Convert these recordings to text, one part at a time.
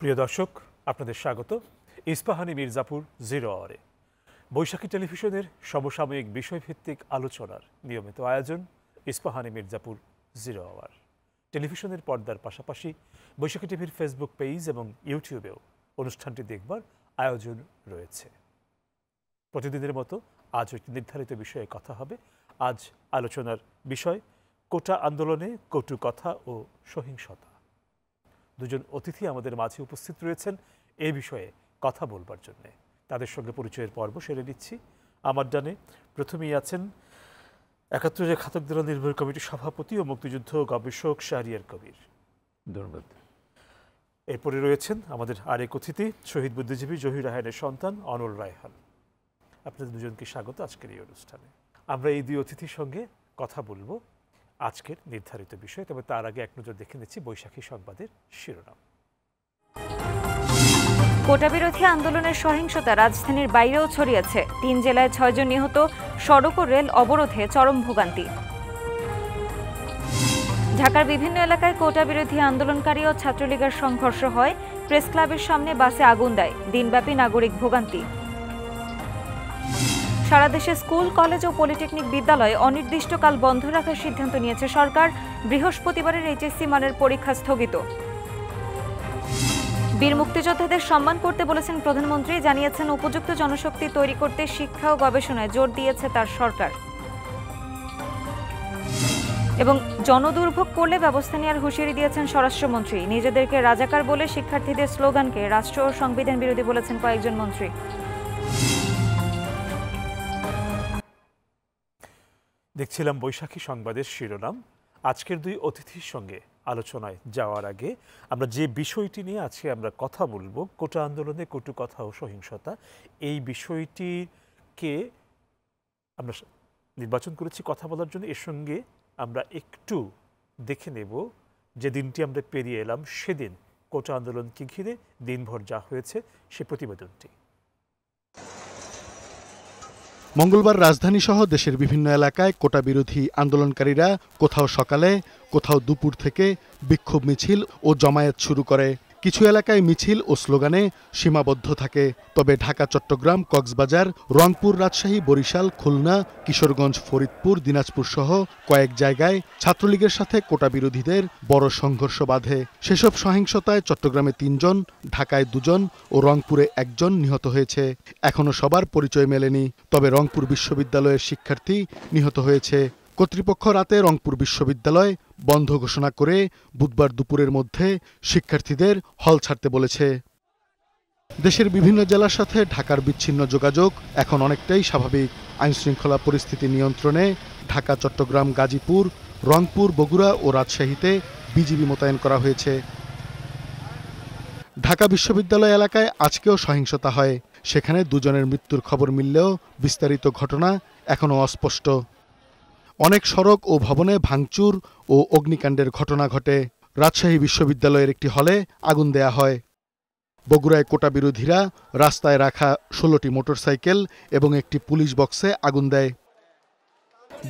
প্রিয় দর্শক, আপনাদের স্বাগত ইস্পাহানি মির্জাপুর জিরো আওয়ারে। বৈশাখী টেলিভিশনের সমসাময়িক বিষয়ভিত্তিক আলোচনার নিয়মিত আয়োজন ইস্পাহানি মির্জাপুর জিরো আওয়ার। টেলিভিশনের পর্দার পাশাপাশি বৈশাখী টিভির ফেসবুক পেজ এবং ইউটিউবেও অনুষ্ঠানটি দেখবার আয়োজন রয়েছে। প্রতিদিনের মতো আজ একটি নির্ধারিত বিষয়ে কথা হবে। আজ আলোচনার বিষয় কোটা আন্দোলনে কটু কথা ও সহিংসতা। দুজন অতিথি আমাদের মাঝে উপস্থিত রয়েছেন এই বিষয়ে কথা বলবার জন্য। তাদের সঙ্গে পরিচয়ের পর্ব সেরে নিচ্ছি। আমার ডানে প্রথমেই আছেন ৭১ ঘাতক দল নির্বাহী কমিটির সভাপতি ও মুক্তিযুদ্ধ গবেষক শাহরিয়ার কবির। ধন্যবাদ। এরপরে রয়েছেন আমাদের আরেক অতিথি শহীদ বুদ্ধিজীবী জহির রায়হানের সন্তান অনল রায়হান। আপনাদের দুজনকে স্বাগত আজকের এই অনুষ্ঠানে। আমরা এই দুই অতিথির সঙ্গে কথা বলবো আজকের নির্ধারিত বিষয়। তবে তার আগে এক নজর দেখে নিচ্ছি বৈশাখী সংবাদের শিরোনাম। কোটা বিরোধী আন্দোলনের সহিংসতা রাজধানীর বাইরেও ছড়িয়েছে। ৩ জেলায় ৬ জন নিহত, সড়ক ও রেল অবরোধে চরম ভোগান্তি। ঢাকার বিভিন্ন এলাকায় কোটা বিরোধী আন্দোলনকারী ও ছাত্রলীগের সংঘর্ষ হয়। প্রেস ক্লাবের সামনে বাসে আগুন দেয়, দিনব্যাপী নাগরিক ভোগান্তি। সারা দেশে স্কুল, কলেজ ও পলিটেকনিক বিদ্যালয় অনির্দিষ্টকাল বন্ধ রাখার সিদ্ধান্ত নিয়েছে সরকার। বৃহস্পতিবারের এইচএসসি মানের পরীক্ষা স্থগিত। বীর মুক্তিযোদ্ধাদের সম্মান করতে বলেছেন প্রধানমন্ত্রী। জানিয়েছেন উপযুক্ত জনশক্তি তৈরি করতে শিক্ষা ও গবেষণায় জোর দিয়েছে তার সরকার। এবং জনদুর্ভোগ পড়লে ব্যবস্থা নেওয়ার হুঁশিয়ারি দিয়েছেন স্বরাষ্ট্রমন্ত্রী। নিজেদেরকে রাজাকার বলে শিক্ষার্থীদের স্লোগানকে রাষ্ট্র ও সংবিধান বিরোধী বলেছেন কয়েকজন মন্ত্রী। দেখছিলাম বৈশাখী সংবাদের শিরোনাম। আজকের দুই অতিথির সঙ্গে আলোচনায় যাওয়ার আগে আমরা যে বিষয়টি নিয়ে আজকে আমরা কথা বলবো, কোটা আন্দোলনে কটু কথা ও সহিংসতা, এই বিষয়টিকে আমরা নির্বাচন করেছি কথা বলার জন্য। এর সঙ্গে আমরা একটু দেখে নেব যে দিনটি আমরা পেরিয়ে এলাম, সেদিন কোটা আন্দোলনকে ঘিরে দিনভর যা হয়েছে সে প্রতিবেদনটি। মঙ্গলবার রাজধানীসহ দেশের বিভিন্ন এলাকায় কোটা বিরোধী আন্দোলনকারীরা কোথাও সকালে, কোথাও দুপুর থেকে বিক্ষোভ মিছিল ও জমায়েত শুরু করে। কিছু এলাকায় মিছিল ও স্লোগানে সীমাবদ্ধ থাকে। তবে ঢাকা, চট্টগ্রাম, কক্সবাজার, রংপুর, রাজশাহী, বরিশাল, খুলনা, কিশোরগঞ্জ, ফরিদপুর, দিনাজপুর সহ কয়েক জায়গায় ছাত্রলীগের সাথে কোটা বিরোধীদের বড় সংঘর্ষ বাধে। সেসব সহিংসতায় চট্টগ্রামে ৩ জন, ঢাকায় 2 জন ও রংপুরে 1 জন নিহত হয়েছে। এখনও সবার পরিচয় মেলেনি। তবে রংপুর বিশ্ববিদ্যালয়ের শিক্ষার্থী নিহত হয়েছে। কর্তৃপক্ষ রাতে রংপুর বিশ্ববিদ্যালয় বন্ধ ঘোষণা করে বুধবার দুপুরের মধ্যে শিক্ষার্থীদের হল ছাড়তে বলেছে। দেশের বিভিন্ন জেলার সাথে ঢাকার বিচ্ছিন্ন যোগাযোগ এখন অনেকটাই স্বাভাবিক। আইনশৃঙ্খলা পরিস্থিতি নিয়ন্ত্রণে ঢাকা, চট্টগ্রাম, গাজীপুর, রংপুর, বগুড়া ও রাজশাহীতে বিজিবি মোতায়েন করা হয়েছে। ঢাকা বিশ্ববিদ্যালয় এলাকায় আজকেও সহিংসতা হয়। সেখানে 2 জনের মৃত্যুর খবর মিললেও বিস্তারিত ঘটনা এখনও অস্পষ্ট। অনেক সড়ক ও ভবনে ভাঙচুর ও অগ্নিকাণ্ডের ঘটনা ঘটে। রাজশাহী বিশ্ববিদ্যালয়ের একটি হলে আগুন দেয়া হয়। বগুড়ায় কোটা বিরোধীরা রাস্তায় রাখা 16টি মোটরসাইকেল এবং একটি পুলিশ বক্সে আগুন দেয়।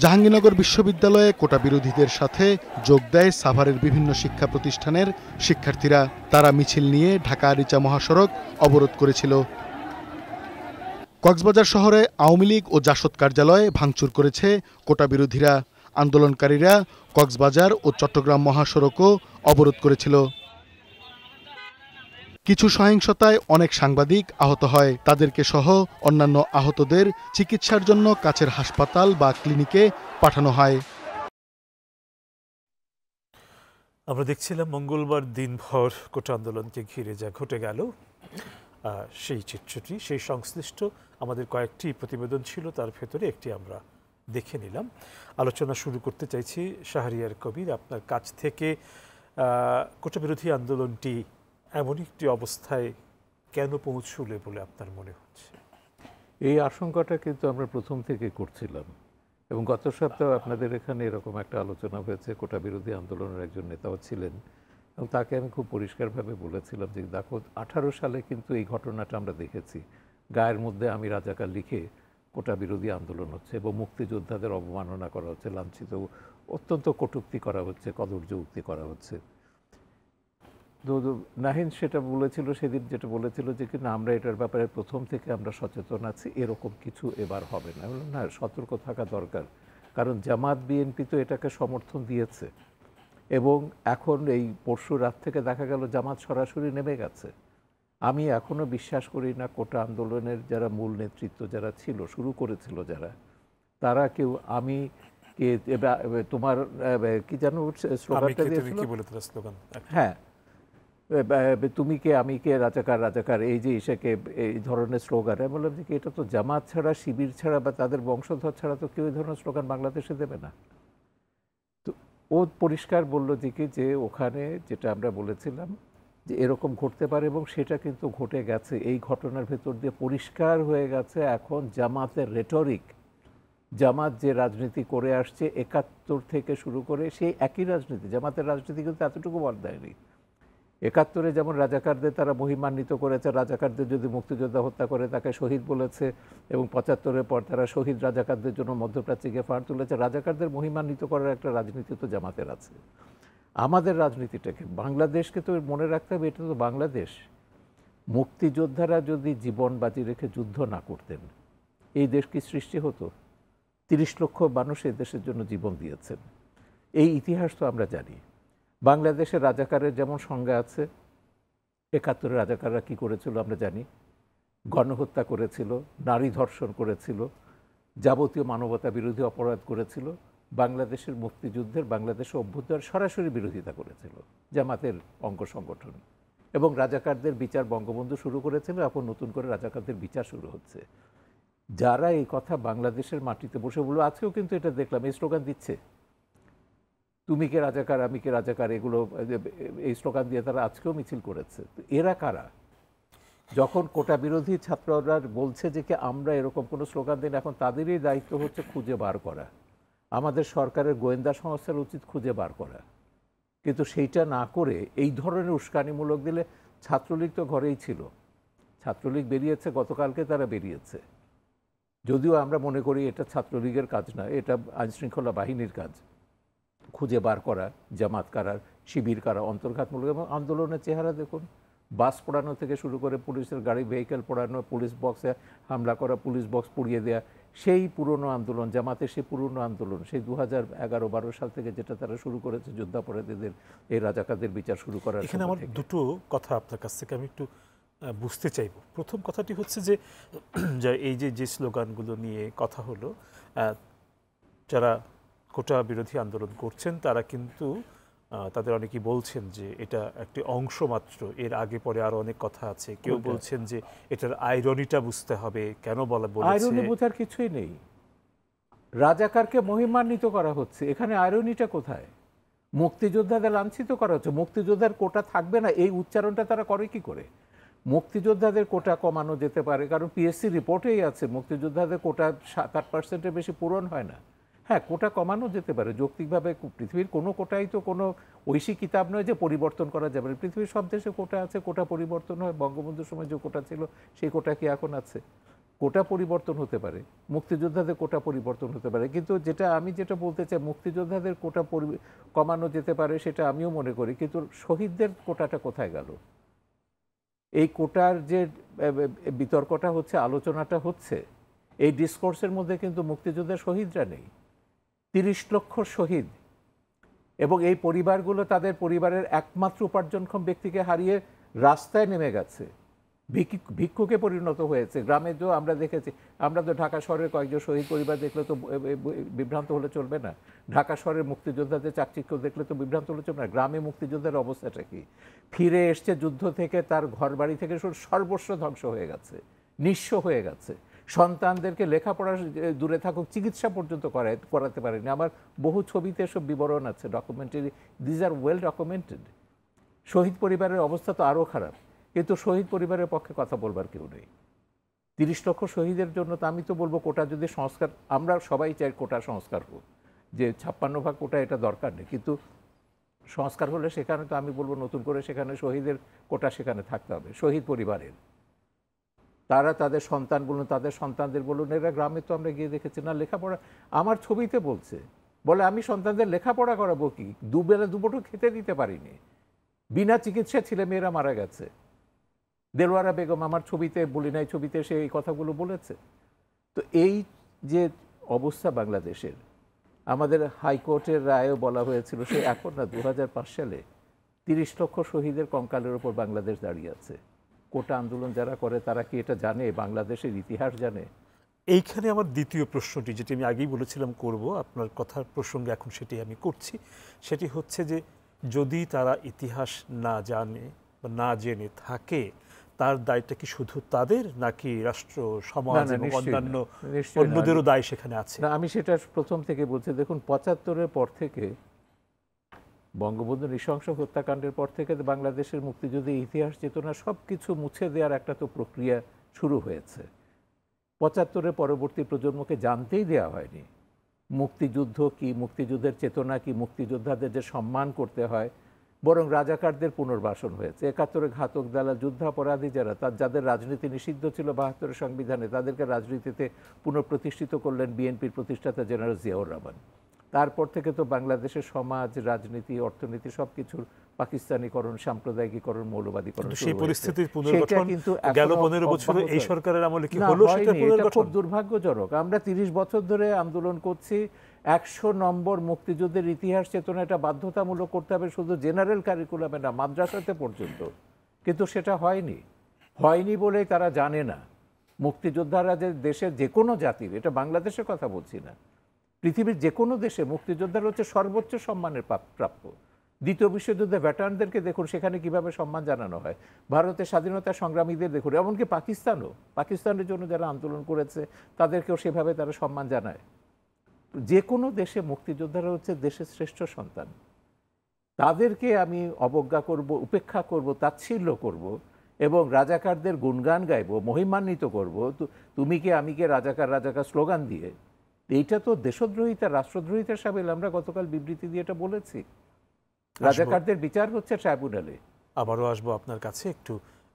জাহাঙ্গীরনগর বিশ্ববিদ্যালয়ে কোটা বিরোধীদের সাথে যোগ দেয় সাভারের বিভিন্ন শিক্ষা প্রতিষ্ঠানের শিক্ষার্থীরা। তারা মিছিল নিয়ে ঢাকা আরিচা মহাসড়ক অবরোধ করেছিল। কক্সবাজার শহরে আওয়ামী লীগ ও জাসদ কার্যালয়ে ভাঙচুর করেছে কোটা বিরোধীরা। আন্দোলনকারীরা কক্সবাজার ও চট্টগ্রাম মহাসড়কও অবরোধ করেছিল। কিছু সহিংসতায় অনেক সাংবাদিক আহত হয়। তাদেরকে সহ অন্যান্য আহতদের চিকিৎসার জন্য কাছের হাসপাতাল বা ক্লিনিকে পাঠানো হয়। আমরা দেখছিলাম মঙ্গলবার দিনভর কোটা আন্দোলনকে ঘিরে যা ঘটে গেল সেই চিত্রটি, সেই সংশ্লিষ্ট আমাদের কয়েকটি প্রতিবেদন ছিল, তার ভেতরে একটি আমরা দেখে নিলাম। আলোচনা শুরু করতে চাইছি শাহরিয়ার কবির, আপনার কাছ থেকে। কোটা বিরোধী আন্দোলনটি এমন একটি অবস্থায় কেন পৌঁছলে বলে আপনার মনে হচ্ছে? এই আশঙ্কাটা কিন্তু আমরা প্রথম থেকে করছিলাম, এবং গত সপ্তাহে আপনাদের এখানে এরকম একটা আলোচনা হয়েছে। কোটা বিরোধী আন্দোলনের একজন নেতাও ছিলেন, এবং তাকে আমি খুব পরিষ্কারভাবে বলেছিলাম যে দেখো, 18 সালে কিন্তু এই ঘটনাটা আমরা দেখেছি। গায়ের মধ্যে আমি রাজাকার লিখে কোটা বিরোধী আন্দোলন হচ্ছে এবং মুক্তিযোদ্ধাদের অবমাননা করা হচ্ছে, লাঞ্ছিত, অত্যন্ত কটূক্তি করা হচ্ছে, কদর্য উক্তি করা হচ্ছে। নাহিদ সেটা বলেছিল সেদিন, যেটা বলেছিল যে কিনা আমরা এটার ব্যাপারে প্রথম থেকে আমরা সচেতন আছি, এরকম কিছু এবার হবে না। বললাম না, সতর্ক থাকা দরকার, কারণ জামাত বিএনপি তো এটাকে সমর্থন দিয়েছে এবং এখন এই পরশু রাত থেকে দেখা গেল জামাত সরাসরি নেমে গেছে। আমি এখনও বিশ্বাস করি না কোটা আন্দোলনের যারা মূল নেতৃত্ব যারা ছিল, শুরু করেছিল যারা, তারা কেউ আমি কে তোমার কি জানো স্লোগানটা দিয়েছিল, হ্যাঁ তুমি কে আমি কে রাজাকার রাজাকার, এই যে ইসেকে এই ধরনের স্লোগান। আমি বললাম যে এটা তো জামাত ছাড়া, শিবির ছাড়া বা তাদের বংশধর ছাড়া তো কেউ এই ধরনের স্লোগান বাংলাদেশে দেবে না। তো ও পরিষ্কার বলল যে কি যে ওখানে যেটা আমরা বলেছিলাম যে এরকম ঘটতে পারে এবং সেটা কিন্তু ঘটে গেছে। এই ঘটনার ভেতর দিয়ে পরিষ্কার হয়ে গেছে এখন জামাতের রেটরিক, জামাত যে রাজনীতি করে আসছে ৭১ থেকে শুরু করে সেই একই রাজনীতি। জামাতের রাজনীতি কিন্তু এতটুকু বদলায়নি। ৭১ যেমন রাজাকারদের তারা মহিমান্বিত করেছে, রাজাকারদের যদি মুক্তিযোদ্ধা হত্যা করে তাকে শহীদ বলেছে, এবং ৭৫-এর পর তারা শহীদ রাজাকারদের জন্য মধ্যপ্রাচ্যে গিয়ে ফাঁড় তুলেছে। রাজাকারদের মহিমান্বিত করার একটা রাজনীতি তো জামাতের আছে। আমাদের রাজনীতিটাকে, বাংলাদেশকে তো মনে রাখতে হবে, এটা তো বাংলাদেশ। মুক্তিযোদ্ধারা যদি জীবন বাজি রেখে যুদ্ধ না করতেন এই দেশ কি সৃষ্টি হতো? ৩০ লক্ষ মানুষ এই দেশের জন্য জীবন দিয়েছেন, এই ইতিহাস তো আমরা জানি। বাংলাদেশের রাজাকারের যেমন সংজ্ঞা আছে, ৭১ রাজাকাররা কি করেছিল আমরা জানি। গণহত্যা করেছিল, নারী ধর্ষণ করেছিল, যাবতীয় মানবতা বিরোধী অপরাধ করেছিল। বাংলাদেশের মুক্তিযুদ্ধের, বাংলাদেশের অভ্যুদয়ের সরাসরি বিরোধিতা করেছিল জামাতের অঙ্গ সংগঠন, এবং রাজাকারদের বিচার বঙ্গবন্ধু শুরু করেছিল। এখন নতুন করে রাজাকারদের বিচার শুরু হচ্ছে। যারা এই কথা বাংলাদেশের মাটিতে বসে বলল, আজকেও কিন্তু এটা দেখলাম এই স্লোগান দিচ্ছে, তুমি কে রাজাকার আমি কে রাজাকার, এগুলো এই স্লোগান দিয়ে তারা আজকেও মিছিল করেছে। এরা কারা? যখন কোটা বিরোধী ছাত্ররা বলছে যে কি আমরা এরকম কোনো স্লোগান দিন, এখন তাদেরই দায়িত্ব হচ্ছে খুঁজে বার করা। আমাদের সরকারের গোয়েন্দা সংস্থার উচিত খুঁজে বার করা, কিন্তু সেইটা না করে এই ধরনের উস্কানিমূলক দিলে, ছাত্রলীগ তো ঘরেই ছিল, ছাত্রলীগ বেরিয়েছে গতকালকে, তারা বেরিয়েছে। যদিও আমরা মনে করি এটা ছাত্রলীগের কাজ না, এটা আইনশৃঙ্খলা বাহিনীর কাজ, খুঁজে বার করা জামাত কারা, শিবির কারা, অন্তর্ঘাতমূলক। এবং আন্দোলনের চেহারা দেখুন, বাস পোড়ানো থেকে শুরু করে পুলিশের গাড়ি ভেহিকেল পোড়ানো, পুলিশ বক্সে হামলা করা, পুলিশ বক্স পুড়িয়ে দেওয়া, সেই পুরনো আন্দোলন, জামাতের সেই পুরনো আন্দোলন, সেই ২০১১-১২ সাল থেকে যেটা তারা শুরু করেছে যুদ্ধাপরাধীদের, এই রাজাকারদের বিচার শুরু করার। এখানে আমার দুটো কথা আপনার কাছ থেকে আমি একটু বুঝতে চাইব। প্রথম কথাটি হচ্ছে যে এই যে স্লোগানগুলো নিয়ে কথা হলো, যারা কোটা বিরোধী আন্দোলন করছেন তারা কিন্তু তাদের অনেকেই বলছেন যে এটা একটি অংশ মাত্র, এর আগে পরে আরো অনেক কথা আছে। কেউ বলছেন যে এটার আইরনিটা বুঝতে হবে, কেন বলেছে। আইরনি বোঝার কিছুই নেই, রাজাকারকে মহিমান্বিত করা হচ্ছে, এখানে আইরনিটা কোথায়? মুক্তিযোদ্ধাদের লাঞ্ছিত করা হচ্ছে, মুক্তিযোদ্ধার কোটা থাকবে না, এই উচ্চারণটা তারা করে কি করে? মুক্তিযোদ্ধাদের কোটা কমানো যেতে পারে, কারণ পিএসসি রিপোর্টেই আছে মুক্তিযোদ্ধাদের কোটা ৭-৮%-এর বেশি পূরণ হয় না। হ্যাঁ, কোটা কমানো যেতে পারে যৌক্তিকভাবে। পৃথিবীর কোনো কোটাই তো কোনো ঐশী কিতাব নয় যে পরিবর্তন করা যাবে। পৃথিবীর সব দেশে কোটা আছে, কোটা পরিবর্তন হয়। বঙ্গবন্ধুর সময় যে কোটা ছিল সেই কোটা কি এখন আছে? কোটা পরিবর্তন হতে পারে, মুক্তিযোদ্ধাদের কোটা পরিবর্তন হতে পারে, কিন্তু আমি যেটা বলতে চাই, মুক্তিযোদ্ধাদের কোটা কমানো যেতে পারে সেটা আমিও মনে করি, কিন্তু শহীদদের কোটাটা কোথায় গেল? এই কোটার যে বিতর্কটা হচ্ছে, আলোচনাটা হচ্ছে, এই ডিসকোর্সের মধ্যে কিন্তু মুক্তিযোদ্ধার শহীদরা নেই। ৩০ লক্ষ শহীদ, এবং এই পরিবারগুলো তাদের পরিবারের একমাত্র উপার্জনক্ষম ব্যক্তিকে হারিয়ে রাস্তায় নেমে গেছে, ভিক্ষুকে পরিণত হয়েছে। গ্রামে যে আমরা দেখেছি, আমরা তো ঢাকা শহরের কয়েকজন শহীদ পরিবার দেখলে তো বিভ্রান্ত হলে চলবে না, ঢাকা শহরের মুক্তিযোদ্ধাদের চাকচিক্য দেখলে তো বিভ্রান্ত হলে চলবে না। গ্রামে মুক্তিযোদ্ধার অবস্থাটা কি? ফিরে এসছে যুদ্ধ থেকে, তার ঘর বাড়ি থেকে সর্বস্ব ধ্বংস হয়ে গেছে, নিঃস্ব হয়ে গেছে, সন্তানদেরকে লেখাপড়া দূরে থাকুক, চিকিৎসা পর্যন্ত করাতে পারেনি। আমার বহু ছবিতে এসব বিবরণ আছে, documentary, these are well documented. শহীদ পরিবারের অবস্থা তো আরও খারাপ, কিন্তু শহীদ পরিবারের পক্ষে কথা বলবার কেউ নেই। ৩০ লক্ষ শহীদের জন্য তো আমি তো বলবো কোটা যদি সংস্কার, আমরা সবাই চাই কোটা সংস্কার হোক, যে ৫৬ ভাগ কোটা, এটা দরকার নেই, কিন্তু সংস্কার হলে সেখানে তো আমি বলবো নতুন করে সেখানে শহীদের কোটা সেখানে থাকতে হবে। শহীদ পরিবারের তারা তাদের সন্তান বলুন, তাদের সন্তানদের বলুন, এরা গ্রামে তো আমরা গিয়ে দেখেছি না লেখাপড়া, আমার ছবিতে বলে আমি সন্তানদের লেখাপড়া করাবো কি, দুবেলা দুপুরও খেতে দিতে পারিনি। বিনা চিকিৎসা ছেলেমেয়েরা মারা গেছে। দেলোয়ারা বেগম আমার ছবিতে, বলি নাই ছবিতে, সে এই কথাগুলো বলেছে। তো এই যে অবস্থা বাংলাদেশের, আমাদের হাইকোর্টের রায়েও বলা হয়েছিল সে এখন না 2005 সালে 30 লক্ষ শহীদের কঙ্কালের ওপর বাংলাদেশ দাঁড়িয়ে আছে। কোটা আন্দোলন যারা করে তারা কি এটা জানে? বাংলাদেশের ইতিহাস জানে? এইখানে আমার দ্বিতীয় প্রশ্নটি, যেটি আমি আগেই বলেছিলাম করব, আপনার কথার প্রসঙ্গে এখন সেটি আমি করছি, সেটি হচ্ছে যে যদি তারা ইতিহাস না জানে বা না জেনে থাকে, তার দায়টা কি শুধু তাদের, নাকি রাষ্ট্র, সমাজ এবং অন্যান্য অন্যদেরও দায় সেখানে আছে? না, আমি সেটা প্রথম থেকে বলছি। দেখুন, 75-এর পর থেকে, বঙ্গবন্ধু নৃশংস হত্যাকাণ্ডের পর থেকে বাংলাদেশের মুক্তিযুদ্ধের ইতিহাস চেতনা সব কিছু মুছে দেওয়ার একটা তো প্রক্রিয়া শুরু হয়েছে। 75-এর পরবর্তী প্রজন্মকে জানতেই দেওয়া হয়নি মুক্তিযুদ্ধ কি, মুক্তিযুদ্ধের চেতনা কি, মুক্তিযোদ্ধাদের যে সম্মান করতে হয়, বরং রাজাকারদের পুনর্বাসন হয়েছে। 71-এ ঘাতক দালাল যুদ্ধাপরাধী যারা, যাদের রাজনীতি নিষিদ্ধ ছিল 72-এর সংবিধানে, তাদেরকে রাজনীতিতে পুনঃপ্রতিষ্ঠিত করলেন বিএনপির প্রতিষ্ঠাতা জেনারেল জিয়াউর রহমান। তারপর থেকে তো বাংলাদেশের সমাজ, রাজনীতি, অর্থনীতি সবকিছুর পাকিস্তানিকরণ, সাম্প্রদায়িকীকরণ, মৌলবাদীকরণ, সেই পরিস্থিতির পুনর্গঠন গেল 15 বছরে এই সরকারের আমলে কি হলো? এটা খুব দুর্ভাগ্যজনক। আমরা 30 বছর ধরে আন্দোলন করছি 100 নম্বর মুক্তিযুদ্ধের ইতিহাস চেতনা এটা বাধ্যতামূলক করতে হবে, শুধু জেনারেল কারিকুলামে না, মাদ্রাসাতে পর্যন্ত। কিন্তু সেটা হয়নি বলেই তারা জানে না। মুক্তিযোদ্ধারা যে দেশের যে কোনো জাতির, এটা বাংলাদেশের কথা বলছি না, পৃথিবীর যে কোনো দেশে মুক্তিযোদ্ধারা হচ্ছে সর্বোচ্চ সম্মানের প্রাপ্য। দ্বিতীয় বিশ্বযুদ্ধে ভেটারানদেরকে দেখুন সেখানে কিভাবে সম্মান জানানো হয়। ভারতের স্বাধীনতা সংগ্রামীদের দেখুন, এমনকি পাকিস্তানের জন্য যারা আন্দোলন করেছে তাদেরকেও সেভাবে তারা সম্মান জানায়। যে কোনো দেশে মুক্তিযোদ্ধারা হচ্ছে দেশের শ্রেষ্ঠ সন্তান। তাদেরকে আমি অবজ্ঞা করব, উপেক্ষা করব, তাচ্ছিল্য করব এবং রাজাকারদের গুণগান গাইব, মহিমান্বিত করব, তুমি কে আমি কে, রাজাকার রাজাকার স্লোগান দিয়ে, এইটা তো দেশদ্রোহিতা, রাষ্ট্রদ্রোহিতার সামিল। আমরা গতকাল বিবৃতি দিয়ে এটা বলেছি। রাজাকারদের বিচার হচ্ছে ট্রাইব্যুনালে। আবারও আসবো আপনার কাছে, একটু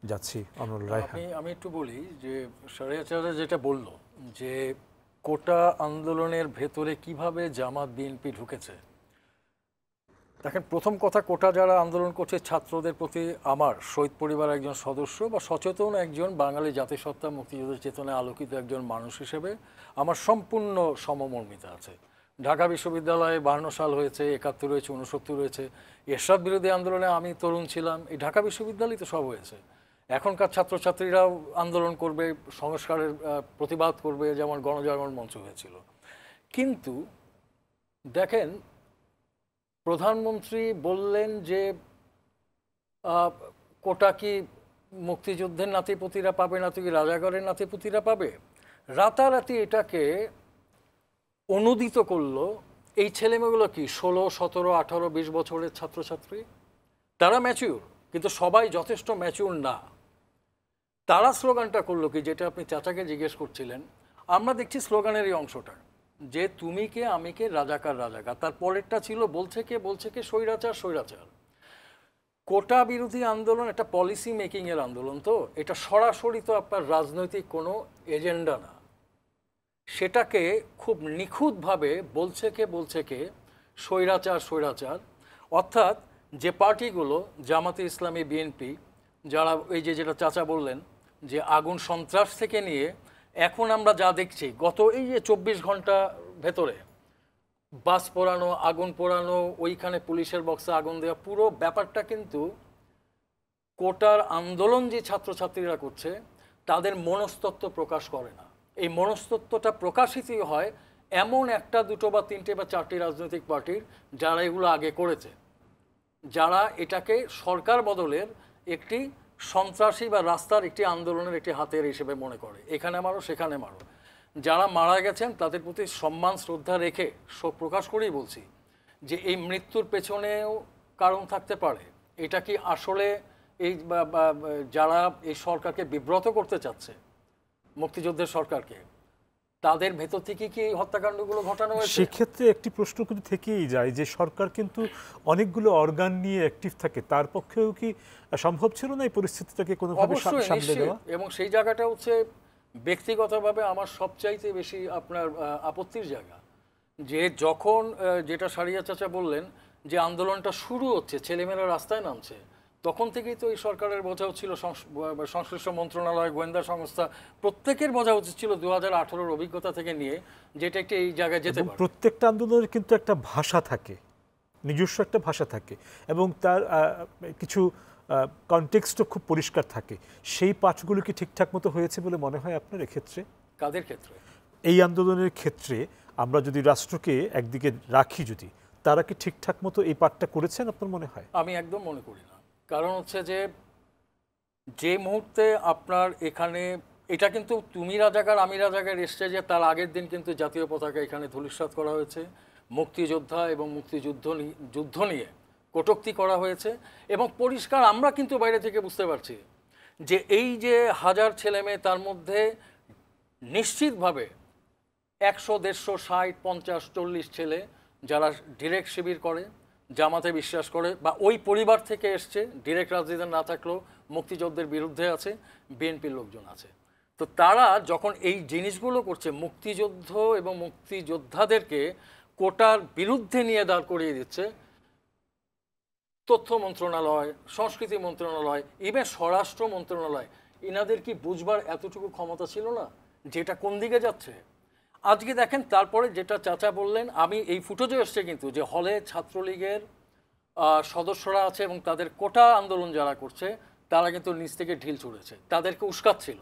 যাচ্ছি অনল রায়হান। আমি একটু বলি যে শরিয়াচার্য যেটা বলল যে কোটা আন্দোলনের ভেতরে কিভাবে জামাত বিএনপি ঢুকেছে। দেখেন, প্রথম কথা, কোটা যারা আন্দোলন করছে ছাত্রদের প্রতি আমার শহীদ পরিবার একজন সদস্য বা সচেতন একজন বাঙালি জাতিসত্তা, মুক্তিযুদ্ধের চেতনায় আলোকিত একজন মানুষ হিসেবে আমার সম্পূর্ণ সমমর্মিতা আছে। ঢাকা বিশ্ববিদ্যালয়ে 52 সাল হয়েছে, 71 হয়েছে, 69 হয়েছে। এরশাদ বিরোধী আন্দোলনে আমি তরুণ ছিলাম, এই ঢাকা বিশ্ববিদ্যালয়ে তো সব হয়েছে। এখনকার ছাত্রছাত্রীরাও আন্দোলন করবে, সংস্কারের প্রতিবাদ করবে, যেমন গণজাগরণ মঞ্চ হয়েছিল। কিন্তু দেখেন, প্রধানমন্ত্রী বললেন যে কোটা কি মুক্তিযুদ্ধের নাতিপুতিরা পাবে না, তুই রাজাকারের নাতিপুতিরা পাবে। রাতারাতি এটাকে অনুদিত করলো। এই ছেলেমেয়েগুলো কি 16, 17, 18, 20 বছরের ছাত্রছাত্রী, তারা ম্যাচিউর, কিন্তু সবাই যথেষ্ট ম্যাচিউর না। তারা স্লোগানটা করলো কি, যেটা আপনি চাচাকে জিজ্ঞেস করছিলেন, আমরা দেখছি স্লোগানের এই অংশটা যে তুমি কে আমি কে, রাজাকার রাজাকার। তার পরেরটা ছিল বলছে কে স্বৈরাচার স্বৈরাচার। কোটা বিরোধী আন্দোলন একটা পলিসি মেকিং এর আন্দোলন, তো এটা সরাসরি তো আপনার রাজনৈতিক কোনো এজেন্ডা না। সেটাকে খুব নিখুঁতভাবে বলছে কে স্বৈরাচার স্বৈরাচার। অর্থাৎ যে পার্টিগুলো জামাতে ইসলামী, বিএনপি, যারা এই যেটা চাচা বললেন যে আগুন সন্ত্রাস থেকে নিয়ে এখন আমরা যা দেখছি গত এই যে 24 ঘন্টা ভেতরে, বাস পোড়ানো, আগুন পোড়ানো, ওইখানে পুলিশের বক্সে আগুন দেওয়া, পুরো ব্যাপারটা কিন্তু কোটার আন্দোলন যে ছাত্রছাত্রীরা করছে তাদের মনস্তত্ত্ব প্রকাশ করে না। এই মনস্তত্ত্বটা প্রকাশিতই হয় এমন একটা, দুটো বা তিনটে বা চারটি রাজনৈতিক পার্টির যারা এগুলো আগে করেছে, যারা এটাকে সরকার বদলের একটি সন্ত্রাসী বা রাস্তার একটি আন্দোলনের একটি হাতের হিসেবে মনে করে, এখানে মারো সেখানে মারো। যারা মারা গেছেন তাদের প্রতি সম্মান শ্রদ্ধা রেখে শোক প্রকাশ করেই বলছি যে এই মৃত্যুর পেছনেও কারণ থাকতে পারে। এটা কি আসলে এই যারা এই সরকারকে বিব্রত করতে চাচ্ছে, মুক্তিযুদ্ধের সরকারকে, তাদের ভেতর থেকে কি হত্যাকাণ্ডগুলো ঘটানো হয়েছে? সেক্ষেত্রে একটি প্রশ্ন কিন্তু থেকেই যায় যে সরকার কিন্তু অনেকগুলো অর্গান নিয়ে অ্যাক্টিভ থাকে, তার পক্ষেও কি সম্ভব ছিল না এই পরিস্থিতিটাকে কোনোভাবে সামলে দেওয়া? এবং সেই জায়গাটা হচ্ছে ব্যক্তিগতভাবে আমার সবচাইতে বেশি আপনার আপত্তির জায়গা, যে যখন যেটা সারিয়া চাচা বললেন যে আন্দোলনটা শুরু হচ্ছে, ছেলেমেয়েরা রাস্তায় নামছে, তখন থেকেই তো এই সরকারের বোঝা ছিল, সংশ্লিষ্ট মন্ত্রণালয়, গোয়েন্দা সংস্থা প্রত্যেকের বোঝা উচিত ছিল 2018-র অভিজ্ঞতা থেকে নিয়ে যেটা একটা এই জায়গায় যেতে পারে। প্রত্যেকটা আন্দোলনের কিন্তু একটা ভাষা থাকে, নিজস্ব একটা ভাষা থাকে, এবং তার কিছু কনটেক্সটও খুব পরিষ্কার থাকে। সেই পাঠগুলো কি ঠিকঠাক মতো হয়েছে বলে মনে হয় আপনার এক্ষেত্রে? কাদের ক্ষেত্রে? এই আন্দোলনের ক্ষেত্রে আমরা যদি রাষ্ট্রকে একদিকে রাখি, যদি তারা কি ঠিকঠাক মতো এই পাঠটা করেছেন আপনার মনে হয়? আমি একদম মনে করি না। কারণ হচ্ছে যে মুহূর্তে আপনার এখানে এটা কিন্তু তুমি রাজাকার আমি রাজাকার এসছে, যে তার আগের দিন কিন্তু জাতীয় পতাকা এখানে ধূলিসাৎ করা হয়েছে, মুক্তিযোদ্ধা এবং যুদ্ধ নিয়ে কটূক্তি করা হয়েছে, এবং পরিষ্কার আমরা কিন্তু বাইরে থেকে বুঝতে পারছি যে এই যে 1000 ছেলে মেয়ে, তার মধ্যে নিশ্চিতভাবে 100, 150, 60, 50, 40 ছেলে যারা ডিরেক্ট শিবির করে, জামাতে বিশ্বাস করে, বা ওই পরিবার থেকে এসছে, ডিরেক্ট রাজনীতি না থাকলেও মুক্তিযুদ্ধের বিরুদ্ধে আছে, বিএনপির লোকজন আছে। তো তারা যখন এই জিনিসগুলো করছে, মুক্তিযুদ্ধ এবং মুক্তিযোদ্ধাদেরকে কোটার বিরুদ্ধে নিয়ে দাঁড় করিয়ে দিচ্ছে, তথ্য মন্ত্রণালয়, সংস্কৃতি মন্ত্রণালয়, ইভেন স্বরাষ্ট্র মন্ত্রণালয়, এনাদের কি বুঝবার এতটুকু ক্ষমতা ছিল না যেটা কোন দিকে যাচ্ছে? আজকে দেখেন, তারপরে যেটা চাচা বললেন, আমি এই ফুটেজও এসছে কিন্তু, যে হলে ছাত্রলীগের সদস্যরা আছে এবং তাদের কোটা আন্দোলন যারা করছে তারা কিন্তু নিচ থেকে ঢিল ছুঁড়েছে, তাদেরকে উস্কাচ্ছিল।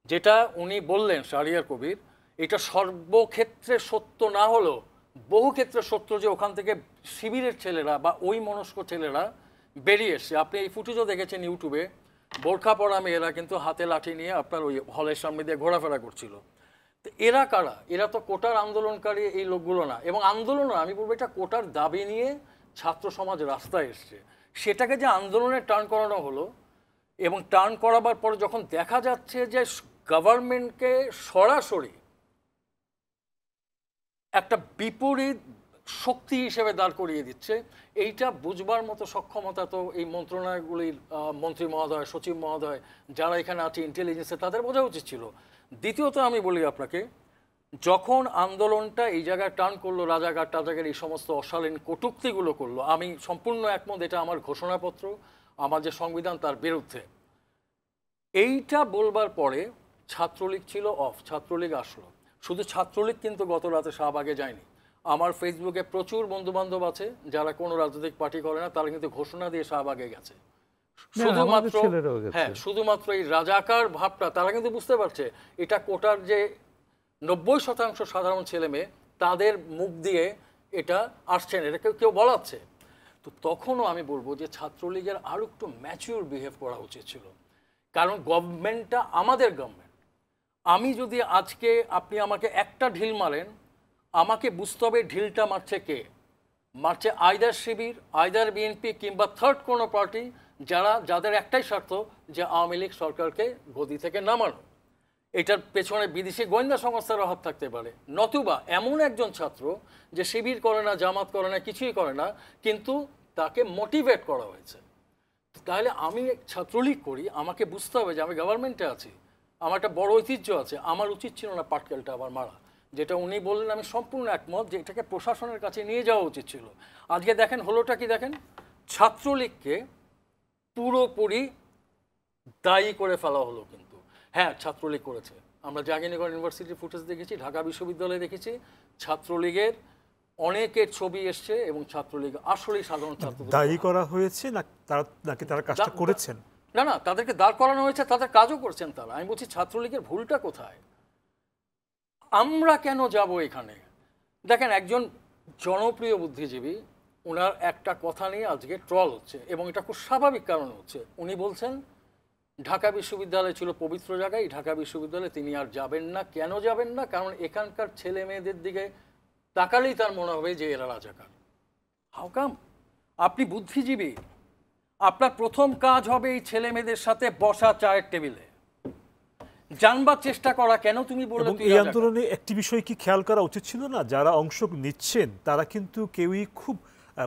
যেটা উনি বললেন শাহরিয়ার কবির, এটা সর্বক্ষেত্রে সত্য না হলেও বহু ক্ষেত্রে সত্য, যে ওখান থেকে শিবিরের ছেলেরা বা ওই মনস্ক ছেলেরা বেরিয়ে এসছে। আপনি এই ফুটেজও দেখেছেন ইউটিউবে, বোরখা পরা মেয়েরা কিন্তু হাতে লাঠি নিয়ে আপনার ওই হলের সামনে দিয়ে ঘোরাফেরা করছিল। তো এরা কারা? এরা তো কোটার আন্দোলনকারী এই লোকগুলো না। এবং আন্দোলন, আমি বলবো এটা কোটার দাবি নিয়ে ছাত্র সমাজ রাস্তায় এসছে, সেটাকে যে আন্দোলনে টার্ন করানো হলো, এবং টার্ন করাবার পরে যখন দেখা যাচ্ছে যে গভর্নমেন্টকে সরাসরি একটা বিপরীত শক্তি হিসেবে দাঁড় করিয়ে দিচ্ছে, এইটা বুঝবার মতো সক্ষমতা তো এই মন্ত্রণালয়গুলির মন্ত্রী মহোদয়, সচিব মহোদয় যারা এখানে আছে ইন্টেলিজেন্সে, তাদের বোঝা উচিত ছিল। দ্বিতীয়ত আমি বলি আপনাকে, যখন আন্দোলনটা এই জায়গায় টার্ন করলো, রাজাকার টাজাকার এই সমস্ত অশালীন কটূক্তিগুলো করলো, আমি সম্পূর্ণ একমত, এটা আমার ঘোষণাপত্র, আমার যে সংবিধান তার বিরুদ্ধে। এইটা বলবার পরে ছাত্রলীগ ছিল অফ, ছাত্রলীগ আসলো। শুধু ছাত্রলীগ কিন্তু গত রাতে শাহবাগে যায়নি। আমার ফেসবুকে প্রচুর বন্ধুবান্ধব আছে যারা কোনো রাজনৈতিক পার্টি করে না, তারা কিন্তু ঘোষণা দিয়ে শাহবাগে গেছে। শুধুমাত্র হ্যাঁ, শুধুমাত্র এই রাজাকার ভাবটা তারা কিন্তু বুঝতে পারছে এটা কোটার যে 90% সাধারণ ছেলে মেয়ে, তাদের মুখ দিয়ে এটা আসছেন, এটা কেউ বলাচ্ছে। তো তখনও আমি বলবো যে ছাত্রলীগের আরও একটু ম্যাচিউর বিহেভ করা উচিত ছিল। কারণ গভর্নমেন্টটা আমাদের গভর্নমেন্ট। আমি যদি আজকে আপনি আমাকে একটা ঢিল মারেন, আমাকে বুঝতে হবে ঢিলটা মারছে কে। মারছে আইদার শিবির, আইদার বিএনপি, কিংবা থার্ড কোনো পার্টি যাদের একটাই স্বার্থ যে আওয়ামী লীগ সরকারকে গদি থেকে নামানো। এটার পেছনে বিদেশি গোয়েন্দা সংস্থারও হাত থাকতে পারে, নতুবা এমন একজন ছাত্র যে শিবির করে না, জামাত করে না, কিছুই করে না, কিন্তু তাকে মোটিভেট করা হয়েছে। তাহলে আমি ছাত্রলীগ করি, আমাকে বুঝতে হবে যে আমি গভর্নমেন্টে আছি, আমার একটা বড় ঐতিহ্য আছে, আমার উচিত ছিল না পাটকেলটা আবার মারা। যেটা উনি বললেন আমি সম্পূর্ণ একমত, যে এটাকে প্রশাসনের কাছে নিয়ে যাওয়া উচিত ছিল। আজকে দেখেন হলোটা কি, দেখেন ছাত্রলীগকে পুরোপুরি দায়ী করে ফেলা হলো। কিন্তু হ্যাঁ, ছাত্রলীগ করেছে। আমরা জাহাঙ্গীরনগর ইউনিভার্সিটির ফুটেজ দেখেছি, ঢাকা বিশ্ববিদ্যালয়ে দেখেছি, ছাত্রলীগের অনেকের ছবি এসছে, এবং ছাত্রলীগ আসলেই সাধারণ ছাত্র দায়ী করা হয়েছে নাকি তারা কাজটা করেছেন? না, তাদেরকে দাঁড় করানো হয়েছে, তাদের কাজও করছেন তারা। আমি বলছি ছাত্রলীগের ভুলটা কোথায়? আমরা কেন যাব এখানে? দেখেন, একজন জনপ্রিয় বুদ্ধিজীবী, ওনার একটা কথা নিয়ে আজকে ট্রল হচ্ছে, এবং এটা খুব স্বাভাবিক কারণে হচ্ছে। উনি বলছেন ঢাকা বিশ্ববিদ্যালয় ছিল পবিত্র জায়গায়, ঢাকা বিশ্ববিদ্যালয়ে তিনি আর যাবেন না। কেন যাবেন না? কারণ এখানকার ছেলে মেয়েদের দিকে তাকালেই তার মনে হবে যে এরা রাজাকার। How come? আপনি বুদ্ধিজীবী, আপনার প্রথম কাজ হবে এই ছেলে মেয়েদের সাথে বসা চায়ের টেবিলে, জানবার চেষ্টা করা কেন তুমি বললে। এই আন্দোলনে একটি বিষয় কি খেয়াল করা উচিত ছিল না? যারা অংশ নিচ্ছেন তারা কিন্তু কেউই খুব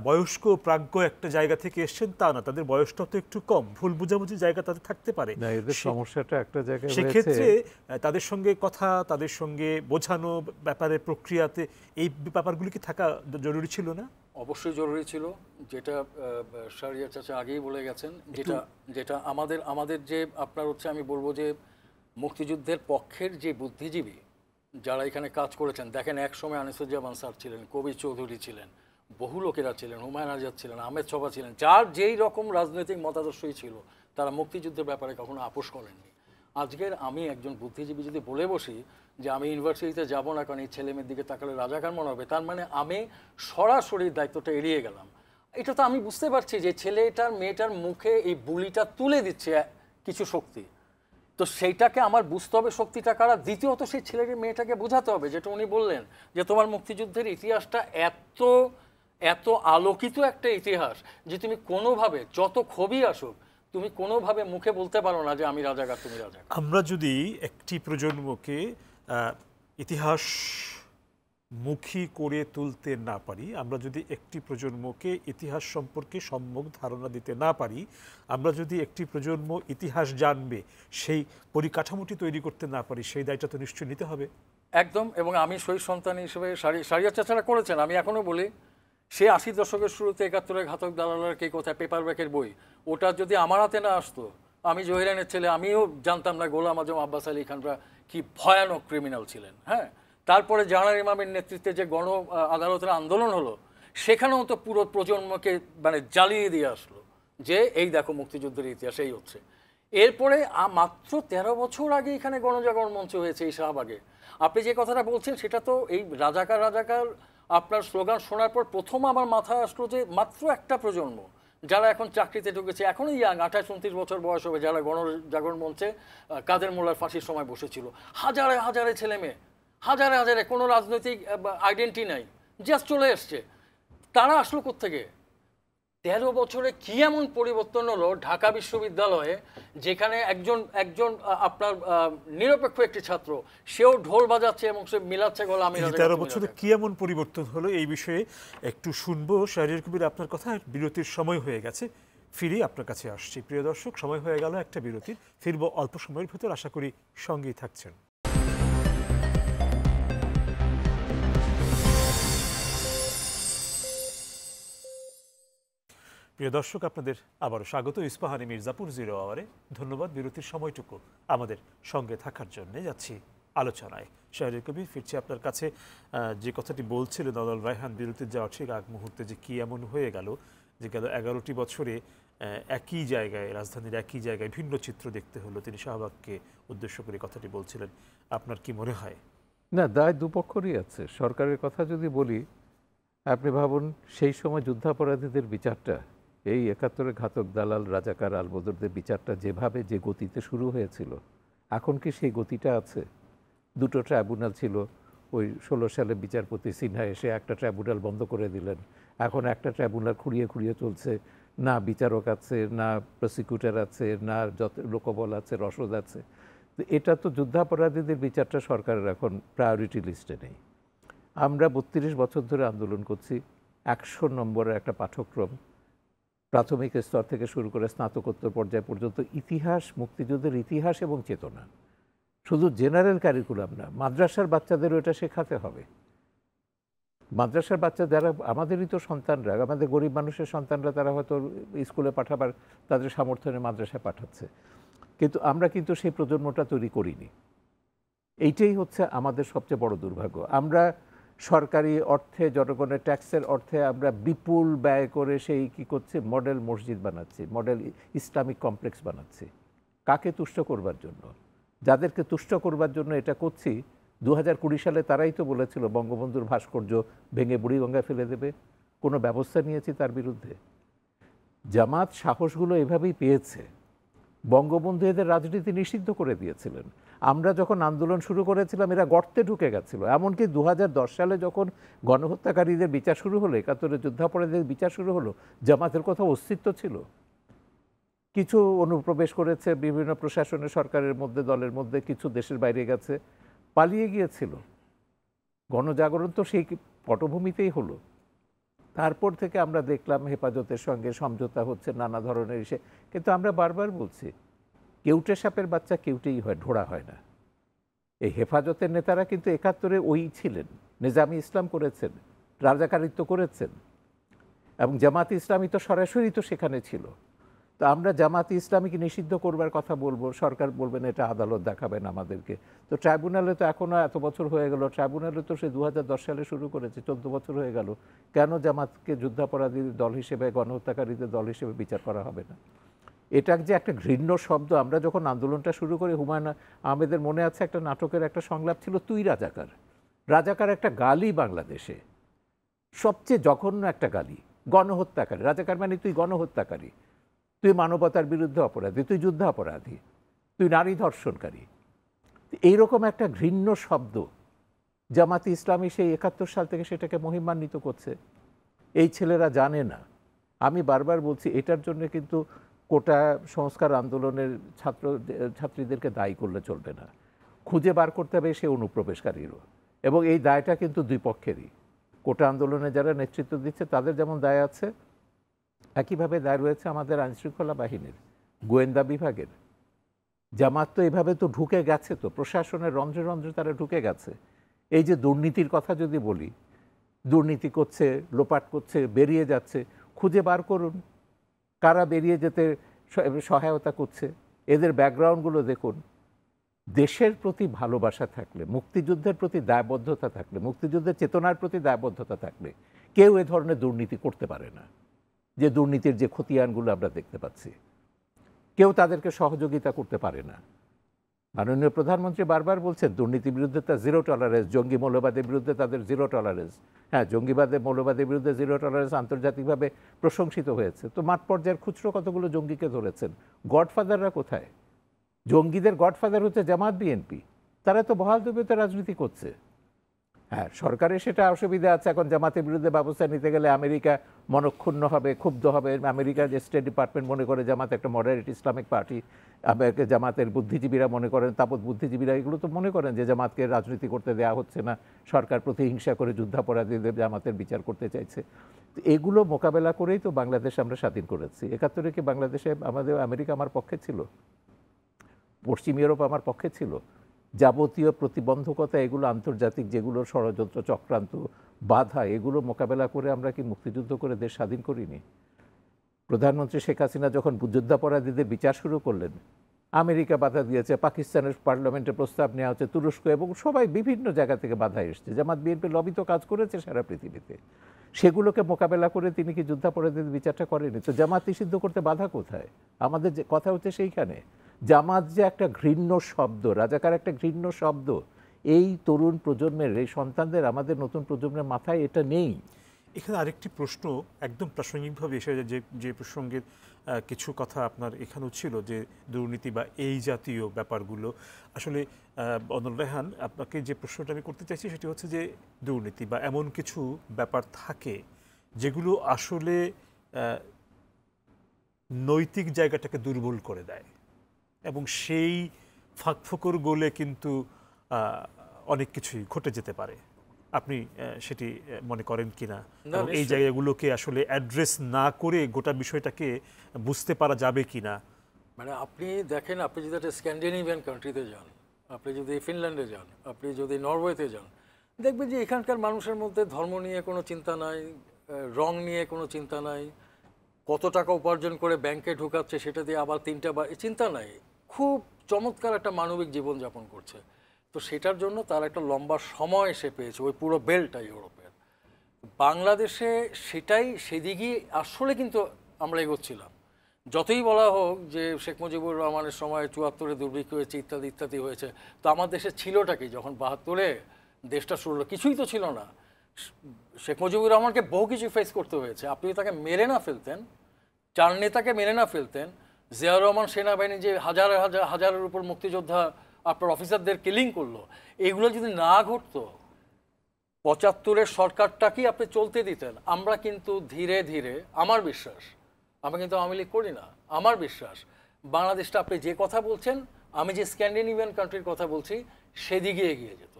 বয়স্ক প্রাজ্ঞ একটা জায়গা থেকে এসছেন তা না, তাদের বয়সটা তো একটু কম, ভুল বুঝাবুঝি জায়গা তাদের থাকতে পারে। সমস্যাটা একটা জায়গায়, সেক্ষেত্রে তাদের সঙ্গে কথা, তাদের সঙ্গে বোঝানো ব্যাপারে প্রক্রিয়াতে এই ব্যাপারগুলি কি থাকা জরুরি ছিল না? অবশ্যই জরুরি ছিল, যেটা শাহরিয়ার চাচা আগেই বলে গেছেন, যেটা যেটা আমাদের যে আপনার হচ্ছে আমি বলবো যে মুক্তিযুদ্ধের পক্ষের যে বুদ্ধিজীবী যারা এখানে কাজ করেছেন, দেখেন এক সময় আনিসুজ্জামান স্যার ছিলেন, কবির চৌধুরী ছিলেন, বহু লোকেরা ছিলেন, হুমায়ুন আজাদ ছিলেন, আহমেদ ছফা ছিলেন, যার যেই রকম রাজনৈতিক মতাদর্শই ছিল তারা মুক্তিযুদ্ধের ব্যাপারে কখনো আপোষ করেননি। আজকের আমি একজন বুদ্ধিজীবী যদি বলে বসি যে আমি ইউনিভার্সিটিতে যাব না কারণ এই ছেলে মেয়ের দিকে তাকালে রাজাকার মনে হবে, তার মানে আমি সরাসরি দায়িত্বটা এড়িয়ে গেলাম। এটা তো আমি বুঝতে পারছি যে ছেলেটার মেয়েটার মুখে এই বুলিটা তুলে দিচ্ছে কিছু শক্তি, তো সেইটাকে আমার বুঝতে হবে শক্তিটা কারা। দ্বিতীয়ত সেই ছেলেকে মেয়েটাকে বোঝাতে হবে, যেটা উনি বললেন যে তোমার মুক্তিযুদ্ধের ইতিহাসটা এত এত আলোকিত একটা ইতিহাস যে তুমি কোনোভাবে যত ক্ষোভই আসুক তুমি কোনোভাবে মুখে বলতে পারো না যে আমি রাজাকার, তুমি রাজাকার। আমরা যদি একটি প্রজন্মকে ইতিহাস মুখী করে তুলতে না পারি, আমরা যদি একটি প্রজন্মকে ইতিহাস সম্পর্কে সম্যক ধারণা দিতে না পারি, আমরা যদি একটি প্রজন্ম ইতিহাস জানবে সেই পরিকাঠামোটি তৈরি করতে না পারি, সেই দায়টা তো নিশ্চয়ই নিতে হবে। একদম। এবং আমি শহীদ সন্তান হিসেবে শাহরিয়ার চাচারা করেছেন, আমি এখনও বলি সে 80 দশকের শুরুতে 71-এর ঘাতক দালালের কে কোথায় পেপার ব্যাকের বই, ওটা যদি আমার হাতে না আসতো, আমি জহিরানের ছেলে, আমিও জানতাম না গোলাম আজম আব্বাস আলী খানরা কি ভয়ানক ক্রিমিনাল ছিলেন। হ্যাঁ, তারপরে জাহানার ইমামের নেতৃত্বে যে গণ আদালতের আন্দোলন হলো, সেখানেও তো পুরো প্রজন্মকে মানে জ্বালিয়ে দিয়ে আসলো যে এই দেখো মুক্তিযুদ্ধের ইতিহাস এই হচ্ছে। এরপরে মাত্র 13 বছর আগে এখানে গণজাগরণ মঞ্চ হয়েছে এই শাহবাগে। আপনি যে কথাটা বলছেন সেটা তো এই রাজাকার রাজাকার আপনার স্লোগান শোনার পর প্রথম আমার মাথায় আসলো যে মাত্র একটা প্রজন্ম যারা এখন চাকরিতে ঢুকেছে, এখনই ইয়াং, 28-29 বছর বয়স হবে, যারা গণজাগরণ মঞ্চে কাদের মোল্লার ফাঁসির সময় বসেছিল। হাজারে হাজারে ছেলে মেয়ে, হাজারে হাজারে, কোনো রাজনৈতিক আইডেন্টি নাই, জাস্ট চলে এসছে। তারা আসলো কোত্থেকে? 13 বছরে কি এমন পরিবর্তন হলো ঢাকা বিশ্ববিদ্যালয়ে, যেখানে একজন আপনার নিরপেক্ষ একটি ছাত্র, সেও ঢোল বাজাচ্ছে এবং সে মিলাচ্ছে গলা আমি রাজাকার। 13 বছরে কি এমন পরিবর্তন হলো এই বিষয়ে একটু শুনবো শাহরিয়ার কবির আপনার কথা। বিরতির সময় হয়ে গেছে, ফিরে আপনার কাছে আসছি। প্রিয় দর্শক, সময় হয়ে গেল একটা বিরতির, ফিরবো অল্প সময়ের ভেতর, আশা করি সঙ্গেই থাকছেন। প্রিয় দর্শক, আপনাদের আবারও স্বাগত ইস্পাহানি মির্জাপুর 0 আওয়ারে। ধন্যবাদ বিরতির সময়টুকু আমাদের সঙ্গে থাকার জন্য। যাচ্ছি আলোচনায়। শাহরিয়ার কবির, ফিরছি আপনার কাছে। যে কথাটি বলছিলেন নওয়াল রায়হান বিরতির যাওয়ার ঠিক আগ মুহূর্তে, যে কী এমন হয়ে গেল যে গেল 11টি বছরে একই জায়গায়, রাজধানীর একই জায়গায় ভিন্ন চিত্র দেখতে হলো। তিনি শাহবাগকে উদ্দেশ্য করে কথাটি বলছিলেন। আপনার কি মনে হয়? না, দায় দুপক্ষেরই আছে। সরকারের কথা যদি বলি, আপনি ভাবুন সেই সময় যুদ্ধাপরাধীদের বিচারটা, এই 71-এর ঘাতক দালাল রাজাকার আলবদরদের বিচারটা যেভাবে যে গতিতে শুরু হয়েছিল, এখন কি সেই গতিটা আছে? দুটো ট্রাইব্যুনাল ছিল, ওই 16 সালে বিচারপতি সিনহা এসে একটা ট্রাইব্যুনাল বন্ধ করে দিলেন। এখন একটা ট্রাইব্যুনাল খুঁড়িয়ে খুঁড়িয়ে চলছে, না বিচারক আছে, না প্রসিকিউটর আছে, না যত লোকবল আছে, রসদ আছে। তো এটা তো যুদ্ধাপরাধীদের বিচারটা সরকারের এখন প্রায়োরিটি লিস্টে নেই। আমরা 32 বছর ধরে আন্দোলন করছি, 100 নম্বরের একটা পাঠ্যক্রম, প্রাথমিক স্তর থেকে শুরু করে স্নাতকোত্তর পর্যায় পর্যন্ত ইতিহাস, মুক্তিযুদ্ধের ইতিহাস এবং চেতনা, শুধু জেনারেল কারিকুলাম না, মাদ্রাসার বাচ্চাদেরও এটা শেখাতে হবে। মাদ্রাসার বাচ্চা যারা আমাদেরই তো সন্তানরা, আমাদের গরিব মানুষের সন্তানরা, তারা হয়তো স্কুলে পাঠাবার তাদের সামর্থ্য নিয়ে মাদ্রাসায় পাঠাচ্ছে, কিন্তু আমরা কিন্তু সেই প্রজন্মটা তৈরি করিনি। এইটাই হচ্ছে আমাদের সবচেয়ে বড় দুর্ভাগ্য। আমরা সরকারি অর্থে, জনগণের ট্যাক্সের অর্থে আমরা বিপুল ব্যয় করে সেই কী করছি, মডেল মসজিদ বানাচ্ছি, মডেল ইসলামিক কমপ্লেক্স বানাচ্ছি। কাকে তুষ্ট করবার জন্য? যাদেরকে তুষ্ট করবার জন্য এটা করছি, 2020 সালে তারাই তো বলেছিল বঙ্গবন্ধুর ভাস্কর্য ভেঙে বুড়িগঙ্গায় ফেলে দেবে। কোনো ব্যবস্থা নিয়েছি তার বিরুদ্ধে? জামাত সাহসগুলো এভাবেই পেয়েছে। বঙ্গবন্ধু এদের রাজনীতি নিষিদ্ধ করে দিয়েছিলেন। আমরা যখন আন্দোলন শুরু করেছিলাম এরা গর্তে ঢুকে গেছিল। এমনকি 2010 সালে যখন গণহত্যাকারীদের বিচার শুরু হলো, 71-এর যুদ্ধাপরাধীদের বিচার শুরু হলো, জামাতের কথা অস্তিত্ব ছিল? কিছু অনুপ্রবেশ করেছে বিভিন্ন প্রশাসনের, সরকারের মধ্যে, দলের মধ্যে, কিছু দেশের বাইরে গেছে, পালিয়ে গিয়েছিল। গণজাগরণ তো সেই পটভূমিতেই হলো। তারপর থেকে আমরা দেখলাম হেফাজতের সঙ্গে সমঝোতা হচ্ছে, নানা ধরনের ইসে। কিন্তু আমরা বারবার বলছি, কেউটে সাপের বাচ্চা কেউটেই হয়, ঢোড়া হয় না। এই হেফাজতের নেতারা কিন্তু 71-এ ওই ছিলেন, নিজামী ইসলাম করেছেন, রাজাকারিত্ব করেছেন, এবং জামাত ইসলামী তো সরাসরি তো সেখানে ছিল। তো আমরা জামাত ইসলামীকে নিষিদ্ধ করবার কথা বলবো, সরকার বলবেন এটা আদালত দেখাবেন আমাদেরকে। তো ট্রাইব্যুনালে তো এখনও এত বছর হয়ে গেল, ট্রাইব্যুনালে তো সে 2010 সালে শুরু করেছে, 14 বছর হয়ে গেল। কেন জামাতকে যুদ্ধাপরাধী দল হিসেবে, গণহত্যাকারীদের দল হিসেবে বিচার করা হবে না? এটা যে একটা ঘৃণ্য শব্দ। আমরা যখন আন্দোলনটা শুরু করি, হুমায়ুন আহমেদের মনে আছে একটা নাটকের একটা সংলাপ ছিল, তুই রাজাকার। রাজাকার একটা গালি বাংলাদেশে, সবচেয়ে জঘন্য একটা গালি। গণহত্যাকারী, রাজাকার মানে তুই গণহত্যাকারী, তুই মানবতার বিরুদ্ধে অপরাধী, তুই যুদ্ধাপরাধী, তুই নারী ধর্ষণকারী। এইরকম একটা ঘৃণ্য শব্দ জামাতে ইসলামী সেই 71 সাল থেকে সেটাকে মহিমান্বিত করছে। এই ছেলেরা জানে না। আমি বারবার বলছি, এটার জন্য কিন্তু কোটা সংস্কার আন্দোলনের ছাত্রীদেরকে দায়ী করলে চলবে না, খুঁজে বার করতে হবে সে অনুপ্রবেশকারীরও। এবং এই দায়টা কিন্তু দুই পক্ষেরই। কোটা আন্দোলনে যারা নেতৃত্ব দিচ্ছে তাদের যেমন দায় আছে, একইভাবে দায় রয়েছে আমাদের আইনশৃঙ্খলা বাহিনীর, গোয়েন্দা বিভাগের। জামাত তো এভাবে তো ঢুকে গেছে, তো প্রশাসনের রন্ধ্রে রন্ধ্রে তারা ঢুকে গেছে। এই যে দুর্নীতির কথা যদি বলি, দুর্নীতি করছে, লোপাট করছে, বেরিয়ে যাচ্ছে, খুঁজে বার করুন কারা বেরিয়ে যেতে সহায়তা করছে, এদের ব্যাকগ্রাউন্ডগুলো দেখুন। দেশের প্রতি ভালোবাসা থাকলে, মুক্তিযুদ্ধের প্রতি দায়বদ্ধতা থাকলে, মুক্তিযুদ্ধের চেতনার প্রতি দায়বদ্ধতা থাকলে কেউ এ ধরনের দুর্নীতি করতে পারে না। যে দুর্নীতির যে খতিয়ানগুলো আমরা দেখতে পাচ্ছি, কেউ তাদেরকে সহযোগিতা করতে পারে না। মাননীয় প্রধানমন্ত্রী বারবার বলছেন দুর্নীতির বিরুদ্ধে তার 0 টলারেন্স, জঙ্গি মৌলবাদের বিরুদ্ধে তাদের 0 টলারেন্স। হ্যাঁ, জঙ্গিবাদের মৌলবাদের বিরুদ্ধে 0 টলারেন্স আন্তর্জাতিকভাবে প্রশংসিত হয়েছে। তো মাঠ পর্যায়ের খুচরো কতগুলো জঙ্গিকে ধরেছেন? গডফাদাররা কোথায়? জঙ্গিদের গডফাদার হচ্ছে জামাত, বিএনপি। তারা তো বহাল তবিয়তে রাজনীতি করছে। হ্যাঁ, সরকারের সেটা অসুবিধা আছে। এখন জামাতের বিরুদ্ধে ব্যবস্থা নিতে গেলে আমেরিকা মনক্ষুণ্ণ হবে, ক্ষুব্ধ হবে। আমেরিকার যে স্টেট ডিপার্টমেন্ট মনে করে জামাত একটা মডারেট ইসলামিক পার্টি, জামাতের বুদ্ধিজীবীরা মনে করেন, তাপত বুদ্ধিজীবীরা এগুলো তো মনে করেন যে জামাতকে রাজনীতি করতে দেওয়া হচ্ছে না, সরকার প্রতিহিংসা করে যুদ্ধাপরাধীদের জামাতের বিচার করতে চাইছে। এগুলো মোকাবেলা করেই তো বাংলাদেশ আমরা স্বাধীন করেছি। 71-এ কি বাংলাদেশে আমাদের আমেরিকা আমার পক্ষে ছিল? পশ্চিম ইউরোপ আমার পক্ষে ছিল? যাবতীয় প্রতিবন্ধকতা, এগুলো আন্তর্জাতিক যেগুলো ষড়যন্ত্র, চক্রান্ত, বাধা, এগুলো মোকাবেলা করে আমরা কি মুক্তিযুদ্ধ করে দেশ স্বাধীন করিনি? প্রধানমন্ত্রী শেখ হাসিনা যখন যুদ্ধাপরাধীদের বিচার শুরু করলেন, আমেরিকা বাধা দিয়েছে, পাকিস্তানের পার্লামেন্টে প্রস্তাব নেওয়া হচ্ছে, তুরস্ক এবং সবাই বিভিন্ন জায়গা থেকে বাধা এসছে। জামাত, বিএনপি লবি তো কাজ করেছে সারা পৃথিবীতে। সেগুলোকে মোকাবেলা করে তিনি কি যুদ্ধাপরাধীদের বিচারটা করেনি? তো জামাত নিষিদ্ধ করতে বাধা কোথায়? আমাদের যে কথা হচ্ছে সেইখানে। জামাত যে একটা ঘৃণ্য শব্দ, রাজাকার একটা ঘৃণ্য শব্দ, এই তরুণ প্রজন্মের, এই সন্তানদের, আমাদের নতুন প্রজন্মের মাথায় এটা নেই। এখানে আরেকটি প্রশ্ন একদম প্রাসঙ্গিকভাবে এসে যে প্রসঙ্গের কিছু কথা আপনার এখানেও ছিল, যে দুর্নীতি বা এই জাতীয় ব্যাপারগুলো আসলে অনল রেহান, আপনাকে যে প্রশ্নটা আমি করতে চাইছি সেটি হচ্ছে যে দুর্নীতি বা এমন কিছু ব্যাপার থাকে যেগুলো আসলে নৈতিক জায়গাটাকে দুর্বল করে দেয়, এবং সেই ফাঁকফোকর গোলে কিন্তু অনেক কিছুই ঘটে যেতে পারে। আপনি সেটি মনে করেন কিনা? এই জায়গাগুলোকে আসলে অ্যাড্রেস না করে গোটা বিষয়টাকে বুঝতে পারা যাবে কিনা? মানে আপনি দেখেন, আপনি যদি একটা স্ক্যান্ডিনেভিয়ান কান্ট্রিতে যান, আপনি যদি ফিনল্যান্ডে যান, আপনি যদি নরওয়েতে যান, দেখবেন যে এখানকার মানুষের মধ্যে ধর্ম নিয়ে কোনো চিন্তা নাই, রং নিয়ে কোনো চিন্তা নাই, কত টাকা উপার্জন করে ব্যাংকে ঢুকাচ্ছে সেটা দিয়ে আবার 3টা চিন্তা নাই। খুব চমৎকার একটা মানবিক জীবনযাপন করছে। তো সেটার জন্য তার একটা লম্বা সময় সে পেয়েছে, ওই পুরো বেল্টটা ইউরোপের। বাংলাদেশে সেটাই, সেদিকেই আসলে কিন্তু আমরা এগোচ্ছিলাম। যতই বলা হোক যে শেখ মুজিবুর রহমানের সময় 74-এ দুর্ভিক্ষ হয়েছে, ইত্যাদি ইত্যাদি হয়েছে, তো আমার দেশে ছিলটা কি? যখন 72-এ দেশটা শুরু হলো, কিছুই তো ছিল না। শেখ মুজিবুর রহমানকে বহু কিছু ফেস করতে হয়েছে। আপনি তাকে মেরে না ফেলতেন, 4 নেতাকে মেরে না ফেলতেন, জিয়াউর রহমান সেনাবাহিনী যে হাজারের উপর মুক্তিযোদ্ধা আপনার অফিসারদের কিলিং করলো, এগুলো যদি না ঘটতো, 75-এর সরকারটাকেই আপনি চলতে দিতেন। আমরা কিন্তু ধীরে ধীরে, আমার বিশ্বাস, আমি কিন্তু আওয়ামী লীগ করি না, আমার বিশ্বাস বাংলাদেশটা আপনি যে কথা বলছেন, আমি যে স্ক্যান্ডিনেভিয়ান কান্ট্রির কথা বলছি, সেদিকে এগিয়ে যেত।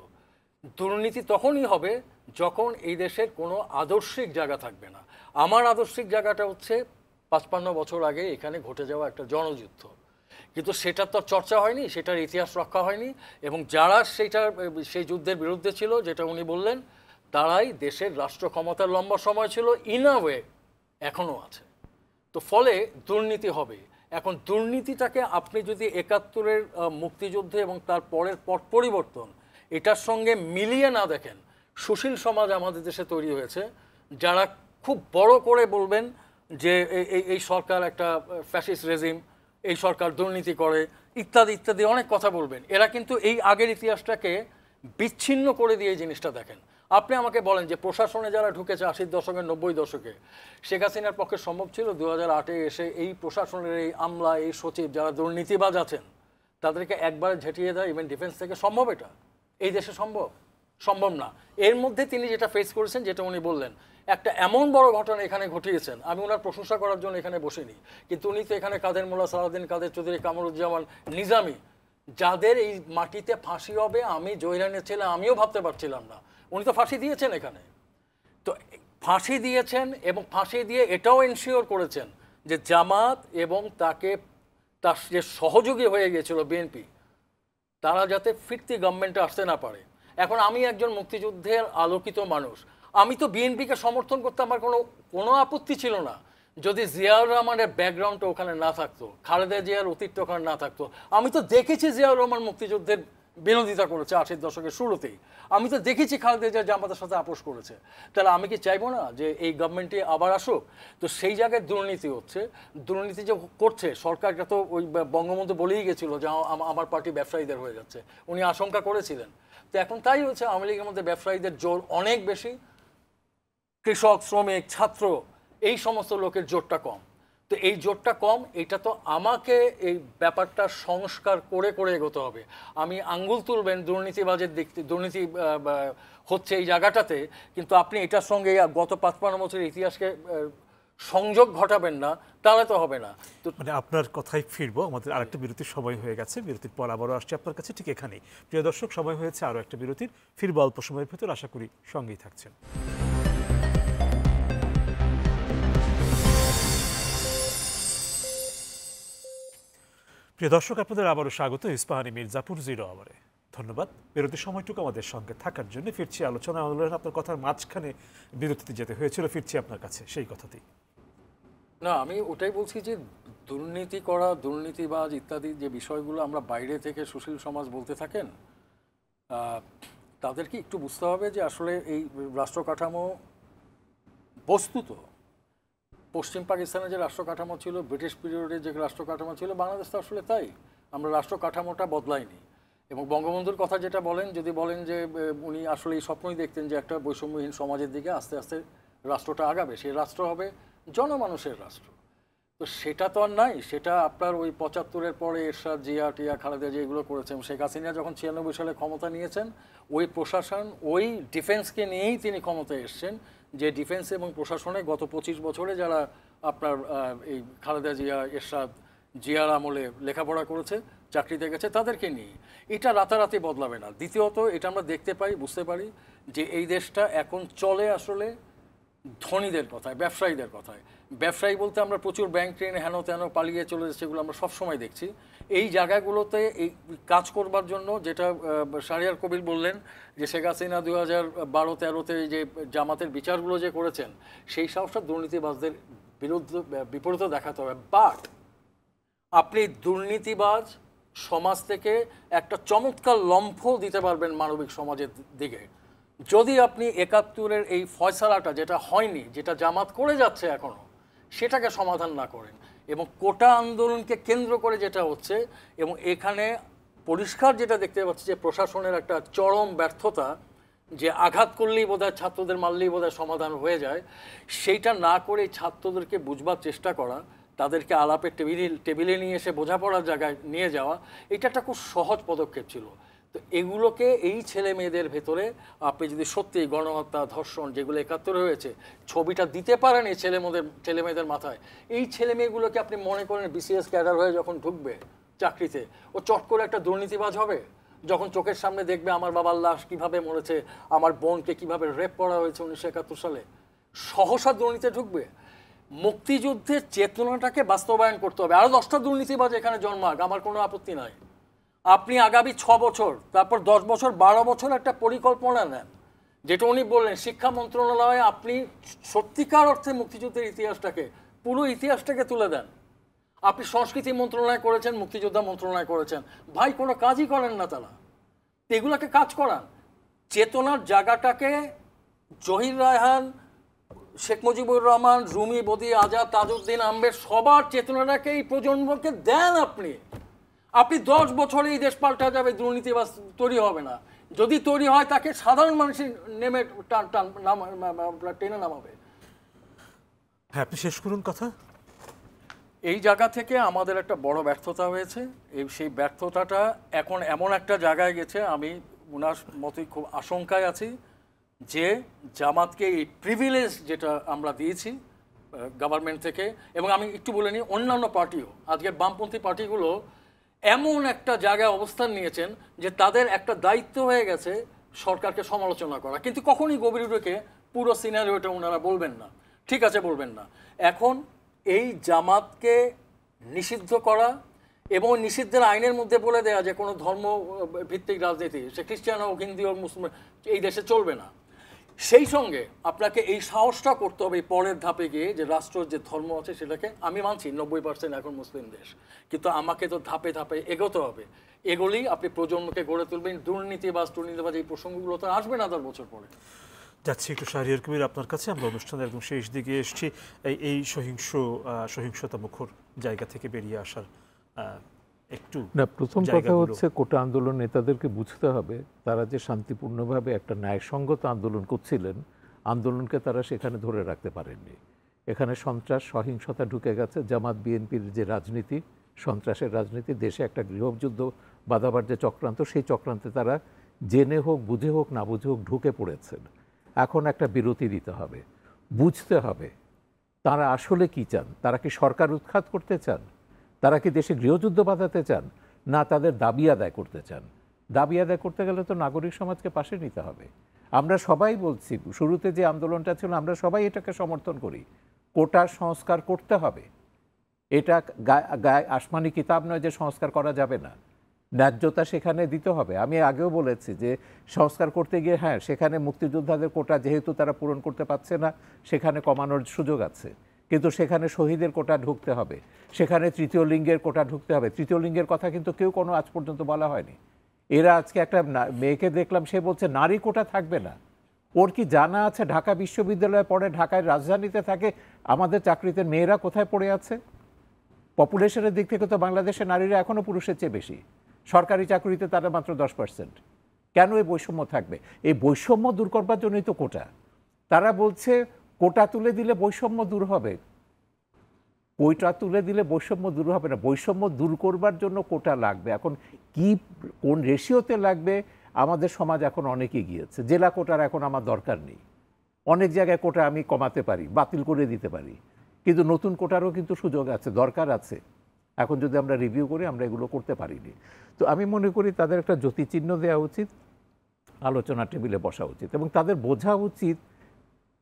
দুর্নীতি তখনই হবে যখন এই দেশের কোনো আদর্শিক জায়গা থাকবে না। আমার আদর্শিক জায়গাটা হচ্ছে 55 বছর আগে এখানে ঘটে যাওয়া একটা জনযুদ্ধ, কিন্তু সেটার তো চর্চা হয়নি, সেটার ইতিহাস রক্ষা হয়নি, এবং যারা সেই যুদ্ধের বিরুদ্ধে ছিল, যেটা উনি বললেন, তারাই দেশের রাষ্ট্র ক্ষমতার লম্বা সময় ছিল। ইন আ ওয়ে এখনও আছে। তো ফলে দুর্নীতি হবে। এখন দুর্নীতিটাকে আপনি যদি ৭১-এর মুক্তিযুদ্ধে এবং তার পরের পট পরিবর্তন এটার সঙ্গে মিলিয়ে না দেখেন, সুশীল সমাজ আমাদের দেশে তৈরি হয়েছে যারা খুব বড় করে বলবেন যে এই সরকার একটা ফ্যাসিস্ট রেজিম, এই সরকার দুর্নীতি করে, ইত্যাদি ইত্যাদি অনেক কথা বলবেন। এরা কিন্তু এই আগের ইতিহাসটাকে বিচ্ছিন্ন করে দিয়ে এই জিনিসটা দেখেন। আপনি আমাকে বলেন যে প্রশাসনে যারা ঢুকেছে ৮০ দশকে ৯০ দশকে, শেখ হাসিনার পক্ষে সম্ভব ছিল ২০০৮-এ এসে এই প্রশাসনের এই আমলা, এই সচিব যারা দুর্নীতিবাজ আছেন তাদেরকে একবারে ঝেঁটিয়ে দেয় ইভেন ডিফেন্স থেকে? সম্ভব? এটা এই দেশে সম্ভব? সম্ভব না। এর মধ্যে তিনি যেটা ফেস করেছেন, যেটা উনি বললেন, একটা এমন বড় ঘটনা এখানে ঘটিয়েছেন, আমি ওনার প্রশংসা করার জন্য এখানে বসিনি, কিন্তু উনি তো এখানে কাদের মোল্লা, সালাউদ্দিন কাদের চৌধুরী, কামরুজ্জামান, নিজামী, যাদের এই মাটিতে ফাঁসি হবে আমি জয়রানের ছেলে আমিও ভাবতে পারছিলাম না, উনি তো ফাঁসি দিয়েছেন এখানে। তো ফাঁসি দিয়েছেন এবং ফাঁসি দিয়ে এটাও এনশিওর করেছেন যে জামাত এবং তার যে সহযোগী হয়ে গিয়েছিল বিএনপি, তারা যাতে ফিরতি গভর্নমেন্টে আসতে না পারে। এখন আমি একজন মুক্তিযুদ্ধের আলোকিত মানুষ, আমি তো বিএনপিকে সমর্থন করতে আমার কোনো আপত্তি ছিল না যদি জিয়াউর রহমানের ব্যাকগ্রাউন্ডটা ওখানে না থাকতো, খালেদা জিয়ার অতীতটা ওখানে না থাকতো। আমি তো দেখেছি জিয়াউর রহমান মুক্তিযুদ্ধের বিরোধিতা করেছে ৮০ দশকের শুরুতেই, আমি তো দেখেছি খালেদা জিয়া জামাতের সাথে আপোষ করেছে। তাহলে আমি কি চাইবো না যে এই গভর্নমেন্টে আবার আসুক? তো সেই জায়গায় দুর্নীতি হচ্ছে, দুর্নীতি যে করছে সরকারটা তো ওই বঙ্গবন্ধু বলেই গেছিল যে আমার পার্টি ব্যবসায়ীদের হয়ে যাচ্ছে, উনি আশঙ্কা করেছিলেন। তো এখন তাই হচ্ছে, আওয়ামী লীগের মধ্যে ব্যবসায়ীদের জোর অনেক বেশি, কৃষক, শ্রমিক, ছাত্র, এই সমস্ত লোকের জোরটা কম। তো এই জোরটা কম, এটা তো আমাকে এই ব্যাপারটা সংস্কার করে করে এগোতে হবে। আমি আঙ্গুল তুলবেন দুর্নীতিবাজের দিক, দুর্নীতি হচ্ছে এই জায়গাটাতে, কিন্তু আপনি এটার সঙ্গে গত ৫-৫ বছরের ইতিহাসকে সংযোগ ঘটাবেন না, তাহলে তো হবে না। তো মানে আপনার কথাই ফিরবো, আমাদের আরেকটা বিরতির সময় হয়ে গেছে, বিরতির পর আবারও আসছি আপনার কাছে ঠিক এখানেই। প্রিয় দর্শক, সময় হয়েছে আরও একটা বিরতির, ফিরবো অল্প সময়ের ভেতর, আশা করি সঙ্গেই থাকছেন। প্রিয় দর্শক, আপনাদের আবারও স্বাগত ইস্পাহানি মির্জাপুর 0 আওয়ারে। ধন্যবাদ বিরতির সময়টুকু আমাদের সঙ্গে থাকার জন্য। ফিরছি আলোচনা আন্দোলন, আপনার কথার মাঝখানে বিরতিতে যেতে হয়েছিল, ফিরছি আপনার কাছে সেই কথাতেই। না, আমি ওটাই বলছি যে দুর্নীতি করা, দুর্নীতিবাজ ইত্যাদি যে বিষয়গুলো আমরা বাইরে থেকে সুশীল সমাজ বলতে থাকেন, তাদেরকে একটু বুঝতে হবে যে আসলে এই রাষ্ট্র কাঠামো বস্তুত পশ্চিম পাকিস্তানে যে রাষ্ট্র কাঠামো ছিল, ব্রিটিশ পিরিয়ডে যে রাষ্ট্র কাঠামো ছিল, বাংলাদেশ তো আসলে তাই, আমরা রাষ্ট্র কাঠামোটা বদলাইনি। এবং বঙ্গবন্ধুর কথা যেটা বলেন, যদি বলেন যে উনি আসলে এই স্বপ্নই দেখতেন যে একটা বৈষম্যহীন সমাজের দিকে আস্তে আস্তে রাষ্ট্রটা আগাবে, সেই রাষ্ট্র হবে জনমানুষের রাষ্ট্র। তো সেটা তো আর নাই, সেটা আপনার ওই ৭৫-এর পরে এরশাদ, জিয়া, টিয়া, খালেদা যে এগুলো করেছেন, শেখ হাসিনা যখন ৯৬ সালে ক্ষমতা নিয়েছেন, ওই প্রশাসন, ওই ডিফেন্সকে নিয়েই তিনি ক্ষমতায় এসছেন, যে ডিফেন্স এবং প্রশাসনে গত ২৫ বছরে যারা আপনার এই খালেদা জিয়া, এরশাদ, জিয়ার আমলে লেখাপড়া করেছে, চাকরিতে গেছে, তাদেরকে নিয়ে। এটা রাতারাতি বদলাবে না। দ্বিতীয়ত, এটা আমরা দেখতে পাই, বুঝতে পারি যে এই দেশটা এখন চলে আসলে ধনীদের কথায়, ব্যবসায়ীদের কথায়। ব্যবসায়ী বলতে আমরা প্রচুর ব্যাংক ঋণ হেন তেন পালিয়ে চলে যাচ্ছে, এগুলো আমরা সবসময় দেখছি। এই জায়গাগুলোতে এই কাজ করবার জন্য, যেটা শাহরিয়ার কবির বললেন যে শেখ হাসিনা ২০১২-১৩-তে যে জামাতের বিচারগুলো যে করেছেন, সেই সাহসটা দুর্নীতিবাজদের বিপরীতে দেখাতে হবে। বাট আপনি দুর্নীতিবাজ সমাজ থেকে একটা চমৎকার লম্ফ দিতে পারবেন মানবিক সমাজের দিকে, যদি আপনি ৭১-এর এই ফয়সালাটা, যেটা হয়নি, যেটা জামাত করে যাচ্ছে এখনও, সেটাকে সমাধান না করেন। এবং কোটা আন্দোলনকে কেন্দ্র করে যেটা হচ্ছে, এবং এখানে পরিষ্কার যেটা দেখতে পাচ্ছি যে প্রশাসনের একটা চরম ব্যর্থতা, যে আঘাত করলেই বোধহয়, ছাত্রদের মারলেই বোধহয় সমাধান হয়ে যায়, সেইটা না করে ছাত্রদেরকে বুঝবার চেষ্টা করা, তাদেরকে আলাপের টেবিলে নিয়ে এসে বোঝাপড়ার জায়গায় নিয়ে যাওয়া, এটা একটা খুব সহজ পদক্ষেপ ছিল। তো এগুলোকে, এই ছেলে মেয়েদের ভেতরে আপনি যদি সত্যি গণহত্যা, ধর্ষণ যেগুলো ৭১-এ হয়েছে, ছবিটা দিতে পারেন এই ছেলে মেয়েদের মাথায়, এই ছেলে মেয়েগুলোকে আপনি মনে করেন বিসিএস ক্যাডার হয়ে যখন ঢুকবে চাকরিতে, ও চট করে একটা দুর্নীতিবাজ হবে? যখন চোখের সামনে দেখবে আমার বাবার লাশ কীভাবে মরেছে, আমার বোনকে কীভাবে রেপ করা হয়েছে ১৯৭১ সালে, সহসা দুর্নীতিতে ঢুকবে? মুক্তিযুদ্ধের চেতনাটাকে বাস্তবায়ন করতে হবে। আরও 10টা দুর্নীতিবাজ এখানে জন্মাক, আমার কোনো আপত্তি নাই। আপনি আগামী 6 বছর, তারপর 10 বছর, 12 বছর একটা পরিকল্পনা নেন যেটা উনি বললেন শিক্ষা মন্ত্রণালয়ে আপনি সত্যিকার অর্থে মুক্তিযুদ্ধের ইতিহাসটাকে, পুরো ইতিহাসটাকে তুলে দেন। আপনি সংস্কৃতি মন্ত্রণালয় করেছেন, মুক্তিযোদ্ধা মন্ত্রণালয় করেছেন, ভাই কোনো কাজই করেন না তারা। এগুলাকে কাজ করান, চেতনার জায়গাটাকে জহির রায়হান, শেখ মুজিবুর রহমান, রুমি, বদি, আজাদ, তাজউদ্দিন আহমেদ সবার চেতনাটাকে এই প্রজন্মকে দেন। আপনি 10 বছরে এই দেশ পাল্টা যাবে, দুর্নীতিবাজ তৈরি হবে না। যদি তৈরি হয় তাকে সাধারণ মানুষের নেমে টেনে নামাবে। হ্যাঁ, আপনি শেষ করুন কথা। এই জায়গা থেকে আমাদের একটা বড় ব্যর্থতা হয়েছে। সেই ব্যর্থতাটা এখন এমন একটা জায়গায় গেছে, আমি ওনার মতোই খুব আশঙ্কায় আছি যে জামাতকে এই প্রিভিলেজ যেটা আমরা দিয়েছি গভর্নমেন্ট থেকে, এবং আমি একটু বলে নিই অন্যান্য পার্টিও, আজকের বামপন্থী পার্টিগুলো এমন একটা জায়গায় অবস্থান নিয়েছেন যে তাদের একটা দায়িত্ব হয়ে গেছে সরকারকে সমালোচনা করা, কিন্তু কখনই গভীর রেখে পুরো সিনারিওটা ওনারা বলবেন না। ঠিক আছে, বলবেন না। এখন এই জামাতকে নিষিদ্ধ করা এবং নিষিদ্ধের আইনের মধ্যে বলে দেওয়া যে কোনো ধর্ম ভিত্তিক রাজনীতি, সে খ্রিস্টান হোক, হিন্দু হোক, মুসলিম, এই দেশে চলবে না। সেই সঙ্গে আপনাকে এই সাহসটা করতে হবে পরের ধাপে গিয়ে যে রাষ্ট্রের যে ধর্ম আছে সেটাকে, আমি মানছি 90% এখন মুসলিম দেশ, কিন্তু আমাকে তো ধাপে ধাপে এগোতে হবে। এগুলি আপনি প্রজন্মকে গড়ে তুলবেন। দুর্নীতিবাজ এই প্রসঙ্গগুলো তো আসবে না 10 বছর পরে। যাচ্ছি একটু শাহরিয়ার কবির আপনার কাছে। আমরা অনুষ্ঠানের একদম শেষ দিকে এসেছি। এই সহিংসতা মুখর জায়গা থেকে বেরিয়ে আসার একটু না, প্রথম কথা হচ্ছে কোটা আন্দোলন নেতাদেরকে বুঝতে হবে তারা যে শান্তিপূর্ণভাবে একটা ন্যায়সঙ্গত আন্দোলন করছিলেন, আন্দোলনকে তারা সেখানে ধরে রাখতে পারেননি। এখানে সন্ত্রাস, সহিংসতা ঢুকে গেছে। জামাত বিএনপির যে রাজনীতি, সন্ত্রাসের রাজনীতি, দেশে একটা গৃহযুদ্ধ বাঁধাবার যে চক্রান্ত, সেই চক্রান্তে তারা জেনে হোক, বুঝে হোক, না বুঝে হোক ঢুকে পড়েছেন। এখন একটা বিরতি দিতে হবে, বুঝতে হবে তারা আসলে কি চান। তারা কি সরকার উৎখাত করতে চান? তারা কি দেশে গৃহযুদ্ধ বাঁধাতে চান? না তাদের দাবি আদায় করতে চান? দাবি আদায় করতে গেলে তো নাগরিক সমাজকে পাশে নিতে হবে। আমরা সবাই বলছি, শুরুতে যে আন্দোলনটা ছিল আমরা সবাই এটাকে সমর্থন করি। কোটা সংস্কার করতে হবে, এটা গায়ে আসমানি কিতাব নয় যে সংস্কার করা যাবে না। ন্যায্যতা সেখানে দিতে হবে। আমি আগেও বলেছি যে সংস্কার করতে গিয়ে হ্যাঁ, সেখানে মুক্তিযোদ্ধাদের কোটা যেহেতু তারা পূরণ করতে পারছে না, সেখানে কমানোর সুযোগ আছে, কিন্তু সেখানে শহীদের কোটা ঢুকতে হবে, সেখানে তৃতীয় লিঙ্গের কোটা ঢুকতে হবে। তৃতীয় লিঙ্গের কথা কিন্তু কেউ কোনো আজ পর্যন্ত বলা হয়নি। এরা আজকে একটা মেয়েকে দেখলাম, সে বলছে নারী কোটা থাকবে না। ওর কি জানা আছে ঢাকা বিশ্ববিদ্যালয়ে পড়ে, ঢাকায় রাজধানীতে থাকে, আমাদের চাকরিতে মেয়েরা কোথায় পড়ে আছে? পপুলেশনের দিক থেকে তো বাংলাদেশের নারীরা এখনও পুরুষের চেয়ে বেশি। সরকারি চাকরিতে তারা মাত্র 10%। কেন এই বৈষম্য থাকবে? এই বৈষম্য দূর করবার জন্যই তো কোটা। তারা বলছে কোটা তুলে দিলে বৈষম্য দূর হবে। কোটা তুলে দিলে বৈষম্য দূর হবে না, বৈষম্য দূর করবার জন্য কোটা লাগবে। এখন কি কোন রেশিওতে লাগবে, আমাদের সমাজ এখন অনেক এগিয়েছে। জেলা কোটার এখন আমার দরকার নেই। অনেক জায়গায় কোটা আমি কমাতে পারি, বাতিল করে দিতে পারি, কিন্তু নতুন কোটারও কিন্তু সুযোগ আছে, দরকার আছে। এখন যদি আমরা রিভিউ করি, আমরা এগুলো করতে পারিনি। তো আমি মনে করি তাদের একটা জ্যোতিচিহ্ন দেওয়া উচিত, আলোচনা টেবিলে বসা উচিত, এবং তাদের বোঝা উচিত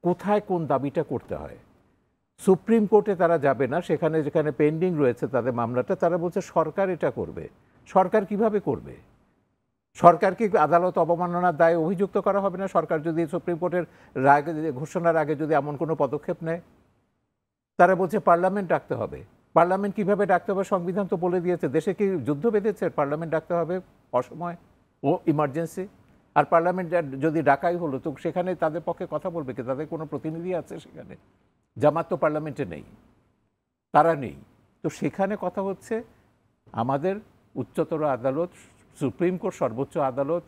কোথায় কোন দাবিটা করতে হয়। সুপ্রিম কোর্টে তারা যাবে না, সেখানে যেখানে পেন্ডিং রয়েছে তাদের মামলাটা, তারা বলছে সরকার এটা করবে। সরকার কিভাবে করবে? সরকারকে আদালত অবমাননার দায়ে অভিযুক্ত করা হবে না সরকার যদি সুপ্রিম কোর্টের রায় ঘোষণার আগে যদি এমন কোনো পদক্ষেপ নেয়? তারা বলছে পার্লামেন্ট ডাকতে হবে। পার্লামেন্ট কিভাবে ডাকতে হবে? সংবিধান তো বলে দিয়েছে। দেশে কি যুদ্ধ বেঁধেছে? পার্লামেন্ট ডাকতে হবে অসময় ও ইমার্জেন্সি। আর পার্লামেন্ট যদি ডাকাই হলো, তো সেখানে তাদের পক্ষে কথা বলবে কি? তাদের কোনো প্রতিনিধি আছে সেখানে? জামাত তো পার্লামেন্টে নেই, তারা নেই। তো সেখানে কথা হচ্ছে আমাদের উচ্চতর আদালত, সুপ্রিম কোর্ট, সর্বোচ্চ আদালত,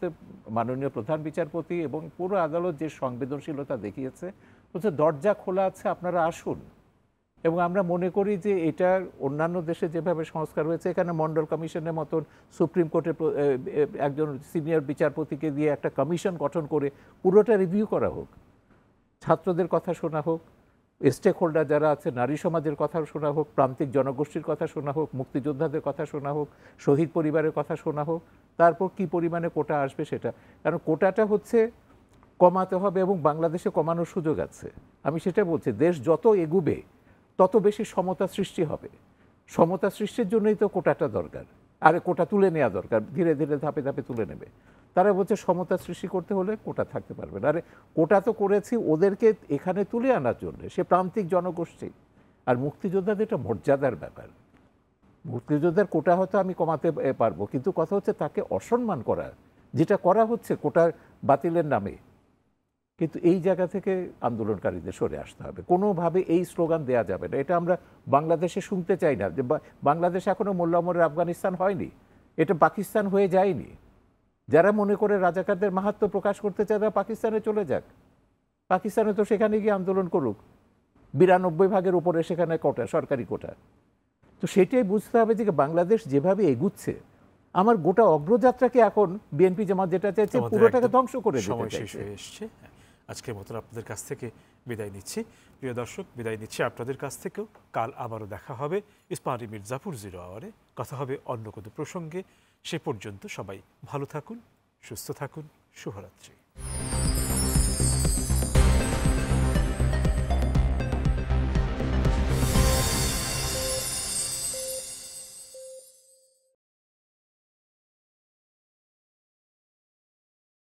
মাননীয় প্রধান বিচারপতি এবং পুরো আদালত যে সংবেদনশীলতা দেখিয়েছে, হচ্ছে দরজা খোলা আছে, আপনারা আসুন। এবং আমরা মনে করি যে এটার অন্যান্য দেশে যেভাবে সংস্কার হয়েছে, এখানে মন্ডল কমিশনের মতন সুপ্রিম কোর্টের একজন সিনিয়র বিচারপতিকে দিয়ে একটা কমিশন গঠন করে পুরোটা রিভিউ করা হোক, ছাত্রদের কথা শোনা হোক, স্টেক হোল্ডার যারা আছে নারী সমাজের কথা শোনা হোক, প্রান্তিক জনগোষ্ঠীর কথা শোনা হোক, মুক্তিযোদ্ধাদের কথা শোনা হোক, শহীদ পরিবারের কথা শোনা হোক, তারপর কি পরিমাণে কোটা আসবে সেটা। কারণ কোটাটা হচ্ছে কমাতে হবে এবং বাংলাদেশে কমানোর সুযোগ আছে। আমি সেটা বলছি, দেশ যত এগুবে তত বেশি সমতা সৃষ্টি হবে। সমতা সৃষ্টির জন্যই তো কোটাটা দরকার, আর কোটা তুলে নেওয়া দরকার, ধীরে ধীরে ধাপে ধাপে তুলে নেবে। তারা বলছে সমতা সৃষ্টি করতে হলে কোটা থাকতে পারবে না। আরে কোটা তো করেছি ওদেরকে এখানে তুলে আনার জন্য, সে প্রান্তিক জনগোষ্ঠী। আর মুক্তিযোদ্ধাদের এটা মর্যাদার ব্যাপার। মুক্তিযোদ্ধার কোটা হয়তো আমি কমাতে পারবো, কিন্তু কথা হচ্ছে তাকে অসম্মান করা, যেটা করা হচ্ছে কোটার বাতিলের নামে। কিন্তু এই জায়গা থেকে আন্দোলনকারীদের সরে আসতে হবে, কোনোভাবে এই স্লোগান দেয়া যাবে না। এটা আমরা বাংলাদেশে শুনতে চাই না। যে বাংলাদেশ এখনো মোল্লা ওমরের আফগানিস্তান হয়নি, এটা পাকিস্তান হয়ে যায়নি। যারা মনে করে রাজাকারদের মাহাত্ম্য প্রকাশ করতে চায় তারা পাকিস্তানে চলে যাক, পাকিস্তানে তো সেখানে গিয়ে আন্দোলন করুক। 92% উপরে সেখানে কোটা, সরকারি কোটা। তো সেটাই বুঝতে হবে যে বাংলাদেশ যেভাবে এগুচ্ছে, আমার গোটা অগ্রযাত্রাকে এখন বিএনপি জামাত যেটা চাইছে পুরোটাকে ধ্বংস করে দিতে সময় শেষ চাইছে। হয়ে এসছে। আজকের মতন আপনাদের কাছ থেকে বিদায় নিচ্ছি। প্রিয় দর্শক, বিদায় নিচ্ছি আপনাদের কাছ থেকেও। কাল আবারও দেখা হবে ইস্পাহানি মির্জাপুর 0 আওয়ারে। কথা হবে অন্য কোনো প্রসঙ্গে। সে পর্যন্ত সবাই ভালো থাকুন, সুস্থ থাকুন। শুভরাত্রি।